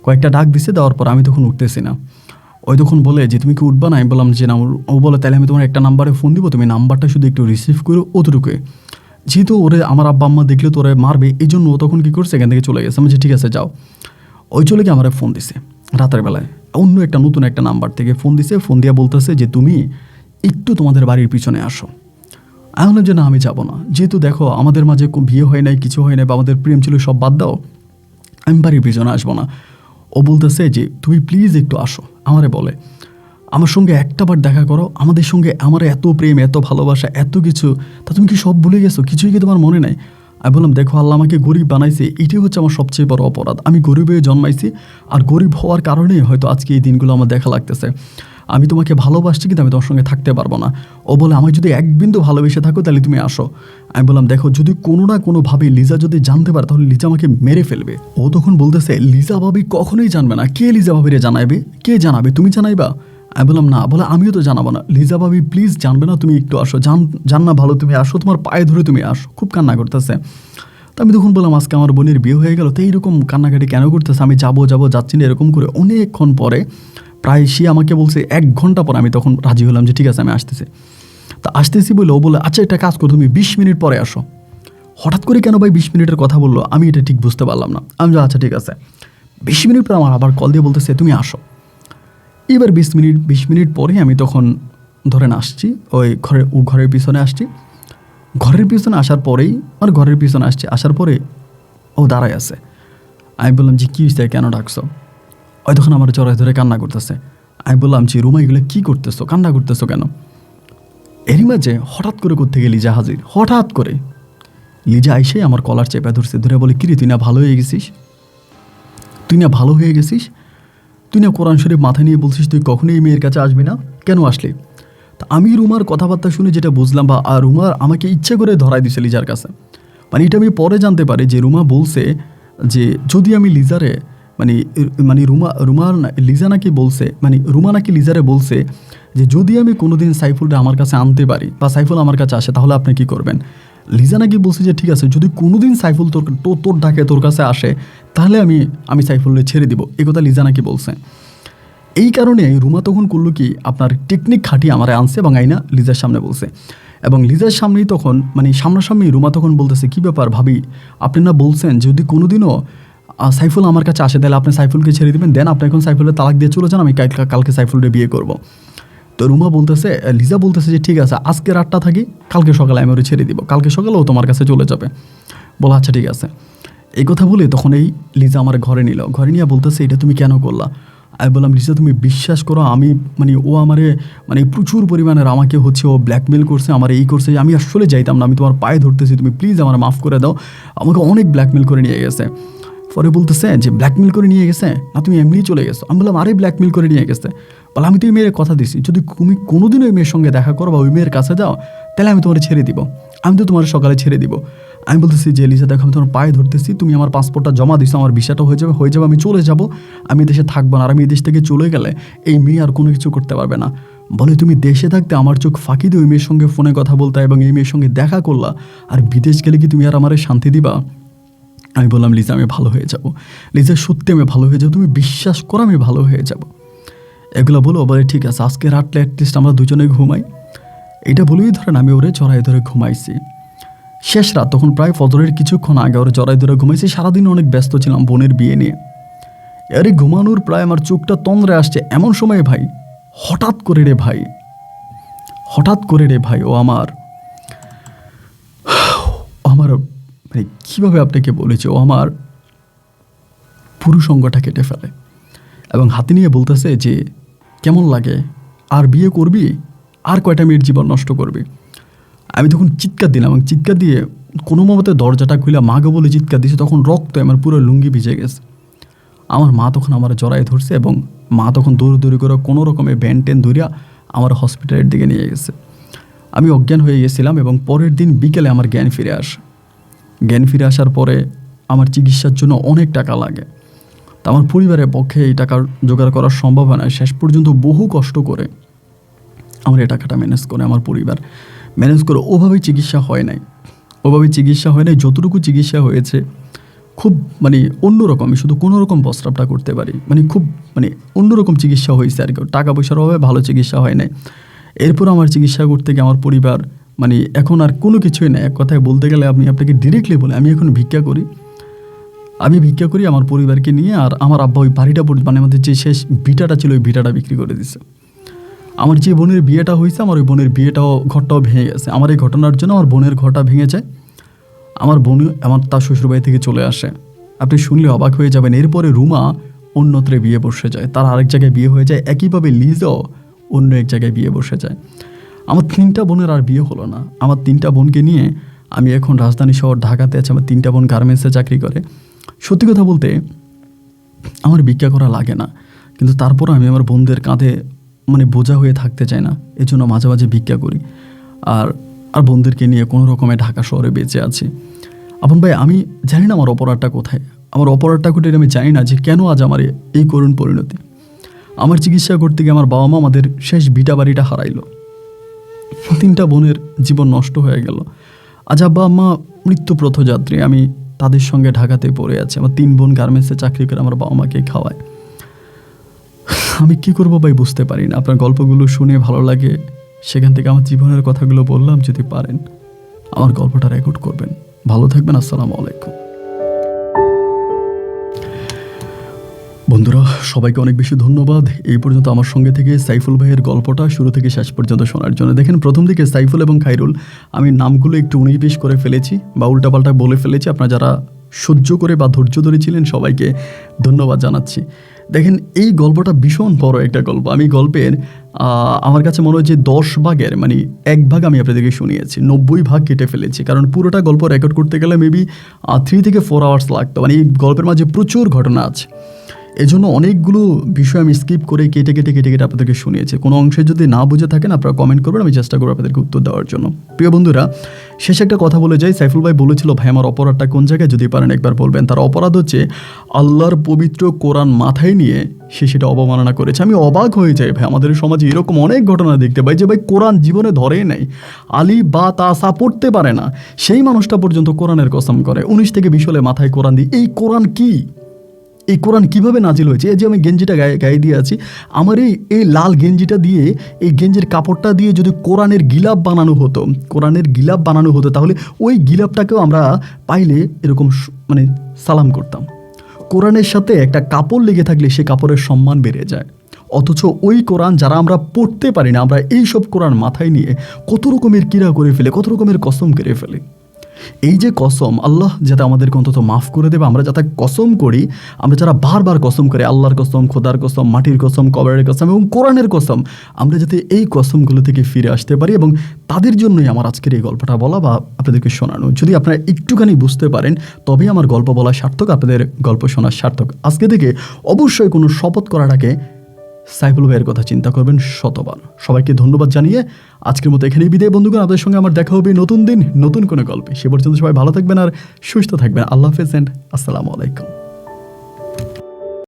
কয়েকটা ডাক দিছে। দেওয়ার পর আমি তখন উঠতেছি না। ওই তখন বলে যে তুমি কি উঠবা না? আমি বললাম যে না। ও বলে তাহলে আমি তোমার একটা নাম্বারে ফোন দিব, তুমি নাম্বারটা শুধু একটু রিসিভ করো, অতটুকুই। যেহেতু ওরে আমার আব্বা আম্মা দেখলে তো ওরে মারবে, এই জন্য ও তখন কী করছে, এখান থেকে চলে গেছে। আমি যে ঠিক আছে যাও। ওই চলে গিয়ে আমার ফোন দিছে রাতের বেলায়, অন্য একটা নতুন একটা নাম্বার থেকে ফোন দিছে। ফোন দিয়ে বলতেছে যে তুমি একটু তোমাদের বাড়ির পিছনে আসো। আমি বললাম যে না, আমি যাবো না, যেহেতু দেখো আমাদের মাঝে বিয়ে হয় নাই, কিছু হয় নাই, বা আমাদের প্রেম ছিল, সব বাদ দাও, আমি বাড়ির পিছনে আসবো না। ও বলতেছে যে তুমি প্লিজ একটু আসো। আমারে বলে আমার সঙ্গে একটাবার দেখা করো, আমাদের সঙ্গে আমার এত প্রেম, এত ভালোবাসা, এত কিছু, তা তুমি কি সব ভুলে গেছো? কিছুই কি তোমার মনে নাই? আমি বললাম দেখো, আল্লাহ আমাকে গরিব বানাইছে, এটাই হচ্ছে আমার সবচেয়ে বড় অপরাধ। আমি গরিব হয়ে জন্মাইছি, আর গরিব হওয়ার কারণেই হয়তো আজকে এই দিনগুলো আমার দেখা লাগতেছে। আমি তোমাকে ভালোবাসছি, কিন্তু আমি তোমার সঙ্গে থাকতে পারবো না। ও বলে আমি যদি এক বিন্দু ভালোবেসে থাকো তাহলে তুমি আসো। আমি বললাম দেখো, যদি কোনো না কোনোভাবে লিজা যদি জানতে পারে তাহলে লিজা আমাকে মেরে ফেলবে। ও তখন বলতেছে লিজা ভাবি কখনোই জানবে না। কে লিজা ভাবিরে জানাবে? কে জানাবে? তুমি জানাইবা? আমি বললাম না। বলে আমিও তো জানাবো না। লিজা ভাবি প্লিজ জানবে না, তুমি একটু আসো, জান না ভালো, তুমি আসো, তোমার পায়ে ধরে তুমি আসো। খুব কান্না করতেছে। তো আমি তখন বললাম আজকে আমার বোনের বিয়ে হয়ে গেল, তো এইরকম কান্নাকাটি কেন করতেছে? আমি যাবো যাচ্ছি না, এরকম করে অনেকক্ষণ পরে, প্রায় সে আমাকে বলছে 1 ঘন্টা পর, আমি তখন রাজি হলাম যে ঠিক আছে আমি আসতেছি। তা আসতেছি বলে ও বলে আচ্ছা একটা কাজ করো, তুমি 20 মিনিট পরে আসো। হঠাৎ করে কেন ভাই 20 মিনিটের কথা বললো, আমি এটা ঠিক বুঝতে পারলাম না। আমি যে আচ্ছা ঠিক আছে। 20 মিনিট পর আমার আবার কল দিয়ে বলতেছে তুমি আসো। এবার 20 মিনিট পরে আমি তখন ধরেন আসছি, ওই ঘরের পিছনে আসছি। ঘরের পিছনে আসার পরেই ঘরের পিছনে আসার পরে ও দাঁড়ায় আছে। আমি বললাম যে কী হয়েছে, কেন ডাকছো? ওই তখন আমার চড়াই ধরে কান্না করতেছে। আমি বললাম যে রুমা এগুলো কী করতেছো, কান্না করতেছো কেন? এরই মাঝে হঠাৎ করে কোত্থেকে লিজা হাজির। হঠাৎ করে লিজা আইসে আমার কলার চেপে ধরছে, ধরে বলে কিরে তুই না ভালো হয়ে গেছিস, তুই না কোরআন শরীফ মাথায় নিয়ে বলছিস তুই কখনোই এই মেয়ের কাছে আসবি না, কেন আসলি? তা আমি রুমার কথাবার্তা শুনে যেটা বুঝলাম, বা রুমার আমাকে ইচ্ছে করে ধরাই দিছে লিজার কাছে। মানে এটা আমি পরে জানতে পারি যে রুমা বলছে যে যদি আমি লিজারে লিজা নাকি বলছে, রুমা নাকি লিজারে বলছে যে যদি আমি কোনোদিন সাইফুলটা আমার কাছে আনতে পারি বা সাইফুল আমার কাছে আসে তাহলে আপনি কি করবেন? লিজা নাকি বলছে যে ঠিক আছে, যদি কোনোদিন সাইফুল তোর ডাকে তোর কাছে আসে তাহলে আমি সাইফুলকে ছেড়ে দিব। এই কথা লিজা নাকি বলছে। এই কারণে রুমা তখন করলো কি আপনার টেকনিক খাটিয়ে আমার আনছে এবং আইনা লিজার সামনে বলছে। এবং লিজার সামনেই তখন সামনাসামনি রুমা তখন বলতেছে কী ব্যাপার ভাবি, আপনি না বলছেন যদি কোনোদিনও সাইফুল আমার কাছে আসে তাহলে আপনি সাইফুলকে ছেড়ে দেবেন, দেন আপনি এখন সাইফুলের তালাক দিয়ে চলে যান, আমি কালকে সাইফুলকে বিয়ে করব। তো লিজা বলতেছে যে ঠিক আছে আজকে রাতটা থাকি, কালকে সকালে আমি ওরে ছেড়ে দিব, কালকে সকালেও তোমার কাছে চলে যাবে। বলো আচ্ছা ঠিক আছে। এই কথা বলে তখন এই লিজা আমার ঘরে নিয়ে বলতেছে এটা তুমি কেন করলা? আমি বললাম লিজা তুমি বিশ্বাস করো, আমি ও আমারে প্রচুর পরিমাণের আমাকে ও ব্ল্যাকমেল করছে, আমার এই করছে, আমি আসলে যাইতাম না, আমি তোমার পায়ে ধরতেছি, তুমি প্লিজ আমার মাফ করে দাও, আমাকে অনেক ব্ল্যাকমেল করে নিয়ে গেছে। পরে বলতেছে যে ব্ল্যাকমেল করে নিয়ে গেছে না, তুমি এমনিই চলে গেছো। আমি বললাম আরে ব্ল্যাকমেল করে নিয়ে গেছে। বলে আমি তো ওই মেয়ের কথা দিছি, যদি তুমি কোনোদিন ওই মেয়ের সঙ্গে দেখা করো বা ওই মেয়ের কাছে যাও তাহলে আমি তোমার ছেড়ে দিব, আমি তো তোমার সকালে ছেড়ে দিব। আমি বলতেছি যে লিজা দেখো, আমি তোমার পায়ে ধরতেছি, তুমি আমার পাসপোর্টটা জমা দিছো, আমার ভিসাটা হয়ে যাবে, আমি চলে যাব, আমি দেশে থাকবো না, আর আমি এই দেশ থেকে চলে গেলে এই মেয়ে আর কোনো কিছু করতে পারবে না। বলে তুমি দেশে থাকতে আমার চোখ ফাঁকি দিয়ে ওই মেয়ের সঙ্গে ফোনে কথা বলতে এবং এই মেয়ের সঙ্গে দেখা করলা, আর বিদেশ গেলে কি তুমি আর আমার শান্তি দিবা? আমি বললাম, লিজা আমি ভালো হয়ে যাব, লিজা সত্যি আমি ভালো হয়ে যাবো, তুমি বিশ্বাস করো আমি ভালো হয়ে যাব। এগুলো বলো, বলে ঠিক আছে আজকে রাতটা অ্যাটলিস্ট আমরা দুজনে ঘুমাই। এটা বলেই ধরেন আমি ওরে জড়াই ধরে ঘুমাইছি। শেষ রাত, তখন প্রায় ফজরের কিছুক্ষণ আগে ওরে জড়াই ধরে ঘুমাইছি। সারাদিন অনেক ব্যস্ত ছিলাম বোনের বিয়ে নিয়ে। আরে ঘুমানোর প্রায় আমার চোখটা তন্দ্রে আসছে, এমন সময় ভাই হঠাৎ করে রে ভাই ও আমার মানে কীভাবে আপনাকে বলেছে, ও আমার পুরুষ অঙ্গটা কেটে ফেলে এবং হাতে নিয়ে বলতেছে যে কেমন লাগে, আর বিয়ে করবি, আর কয়টা মেয়ের জীবন নষ্ট করবি। আমি তখন চিৎকার দিলাম এবং চিৎকার দিয়ে কোনো মতে দরজাটা খুলে মাকে বলে চিৎকার দিয়েছে। তখন রক্ত আমার পুরো লুঙ্গি ভিজে গেছে। আমার মা তখন আমার জড়ায় ধরছে এবং মা তখন দৌড়ি করে কোনো রকমে ব্যান টেন ধরিয়া আমার হসপিটালের দিকে নিয়ে গেছে। আমি অজ্ঞান হয়ে গেছিলাম এবং পরের দিন বিকেলে আমার জ্ঞান ফিরে আসে। জ্ঞান ফিরে আসার পরে আমার চিকিৎসার জন্য অনেক টাকা লাগে। তো আমার পরিবারের পক্ষে এই টাকা জোগাড় করা সম্ভব হয় না। শেষ পর্যন্ত বহু কষ্ট করে আমার এই টাকাটা ম্যানেজ করে, আমার পরিবার ম্যানেজ করে। ওভাবেই চিকিৎসা হয় নাই, যতটুকু চিকিৎসা হয়েছে খুব মানে অন্যরকম। আমি শুধু কোনো রকম প্রস্রাবটা করতে পারি, খুব অন্যরকম চিকিৎসা হয়েছে আর কি। টাকা পয়সার অভাবে ভালো চিকিৎসা হয় নাই। এরপর আমার চিকিৎসা করতে গিয়ে আমার পরিবার এখন আর কোনো কিছুই নেই। এক কথায় বলতে গেলে আমি আপনাকে ডিরেক্টলি বলি, আমি এখন ভিক্ষা করি আমার পরিবারকে নিয়ে। আর আমার আব্বা ওই বাড়িটা আমাদের যে শেষ ভিটাটা ছিল ওই ভিটাটা বিক্রি করে দিছে। আমার যে বোনের বিয়েটা হয়েছে, আমার ওই বোনের ঘরটাও ভেঙে গেছে। আমার এই ঘটনার জন্য আমার বোনের ঘরটা ভেঙে যায়। আমার বোন তার শ্বশুরবাড়ি থেকে চলে আসে। আপনি শুনলে অবাক হয়ে যাবেন। এরপরে রুমা অন্যত্রে বিয়ে বসে যায়, তার আরেক জায়গায় বিয়ে হয়ে যায়। একইভাবে লিজাও অন্য এক জায়গায় বিয়ে বসে যায়। আমার 3টা বোনের আর বিয়ে হলো না। আমার 3টা বোনকে নিয়ে আমি এখন রাজধানী শহর ঢাকাতে আছি। আমার 3টা বোন গার্মেন্টসে চাকরি করে। সত্যি কথা বলতে আমার ভিক্ষা করা লাগে না, কিন্তু তারপরও আমি আমার বোনদের কাঁধে বোঝা হয়ে থাকতে চাই না। এজন্য মাঝে মাঝে ভিক্ষা করি আর বোনদেরকে নিয়ে কোনো রকমে ঢাকা শহরে বেঁচে আছি। আপন ভাই, আমি জানি না আমার অপরাধটা কোথায়। আমার অপরাধটা কোথায় আমি জানি না যে কেন আজ আমার এই করুণ পরিণতি। আমার চিকিৎসা করতে গিয়ে আমার বাবা মা আমাদের শেষ ভিটা বাড়িটা হারাইলো। 3টা বোনের জীবন নষ্ট হয়ে গেল। আজ আব্বা আম্মা মৃত্যু পথযাত্রী। আমি তাদের সঙ্গে ঢাকাতে পড়ে আছি। আমার 3 বোন গার্মেন্টসে চাকরি করে আমার বাবা মাকে খাওয়ায়। আমি কি করব ভাই বুঝতে পারি না। আপনার গল্পগুলো শুনে ভালো লাগে, সেখান থেকে আমার জীবনের কথাগুলো বললাম। যদি পারেন আমার গল্পটা রেকর্ড করবেন। ভালো থাকবেন। আসসালামু আলাইকুম। বন্ধুরা, সবাইকে অনেক বেশি ধন্যবাদ এই পর্যন্ত আমার সঙ্গে থেকে সাইফুল ভাইয়ের গল্পটা শুরু থেকে শেষ পর্যন্ত শোনার জন্য। দেখেন, প্রথম দিকে সাইফুল এবং খাইরুল আমি নামগুলো একটু 19-20 করে ফেলেছি বা উল্টাপাল্টা বলে ফেলেছি। আপনারা যারা সহ্য করে বা ধৈর্য ধরেছিলেন সবাইকে ধন্যবাদ জানাচ্ছি। দেখেন, এই গল্পটা ভীষণ বড় একটা গল্প। আমি গল্পের আমার কাছে মনে হয় যে 10 ভাগের 1 ভাগ আমি আপনাদেরকে শুনিয়েছি, 90 ভাগ কেটে ফেলেছি। কারণ পুরোটা গল্প রেকর্ড করতে গেলে মেবি 3 থেকে 4 আওয়ার্স লাগতো। এই গল্পের মাঝে প্রচুর ঘটনা আছে। এজন্য অনেকগুলো বিষয় আমি স্কিপ করে কেটে আপনাদেরকে শুনিয়েছি। কোনো অংশে যদি না বুঝে থাকেন আপনারা কমেন্ট করবেন, আমি চেষ্টা করবো আপনাদেরকে উত্তর দেওয়ার জন্য। প্রিয় বন্ধুরা, শেষে একটা কথা বলে যাই। সাইফুল ভাই বলেছিল, ভাই আমার অপরাধটা কোন জায়গায়, যদি পারেন একবার বলবেন। তার অপরাধ হচ্ছে আল্লাহর পবিত্র কোরআন মাথায় নিয়ে সে সেটা অবমাননা করেছে। আমি অবাক হয়ে যাই ভাই, আমাদের সমাজে এরকম অনেক ঘটনা দেখতে পাই যে ভাই কোরআন জীবনে ধরেই নাই, আলি বা তাসা পড়তে পারে না, সেই মানুষটা পর্যন্ত কোরআনের কসম করে। 19 থেকে 20 হলে মাথায় কোরআন দিই। এই কোরআন কি? এই কোরআন কীভাবে নাজিল হয়েছে? এই যে আমি গেঞ্জিটা গায়ে দিয়ে আছি, আমার এই লাল গেঞ্জিটা দিয়ে, এই গেঞ্জির কাপড়টা দিয়ে যদি কোরআনের গিলাপ বানানো হতো তাহলে ওই গিলাপটাকেও আমরা পাইলে এরকম সালাম করতাম। কোরআনের সাথে একটা কাপড় লেগে থাকলে সে কাপড়ের সম্মান বেড়ে যায়। অথচ ওই কোরআন যারা আমরা পড়তে পারি না, আমরা এইসব কোরআন মাথায় নিয়ে কত রকমের কিরা করে ফেলে, কত রকমের কসম করে ফেলে। এই যে কসম, আল্লাহ যাতে আমাদেরকে অন্তত মাফ করে দেবে। আমরা যাতে কসম করি, আমরা যারা বারবার কসম করি, আল্লাহর কসম, খোদার কসম, মাটির কসম, কবরের কসম এবং কোরআনের কসম, আমরা যাতে এই কসমগুলো থেকে ফিরে আসতে পারি। এবং তাদের জন্যই আমার আজকের এই গল্পটা বলা বা আপনাদেরকে শোনানো। যদি আপনারা একটুখানি বুঝতে পারেন তবেই আমার গল্প বলা সার্থক, আপনাদের গল্প শোনা সার্থক। আজকে থেকে অবশ্যই কোনো শপথ করাটাকে সাইফুল ভাইয়ের কথা চিন্তা করবেন শতবার। সবাইকে ধন্যবাদ জানিয়ে আজকের মতো এখানেই বিদায়। বন্ধুগণ, আপনাদের সঙ্গে আমার দেখা হবে নতুন দিন নতুন কোনো গল্পে। সে পর্যন্ত সবাই ভালো থাকবেন আর সুস্থ থাকবেন। আল্লাহ হাফেজ এন্ড আসসালামু আলাইকুম।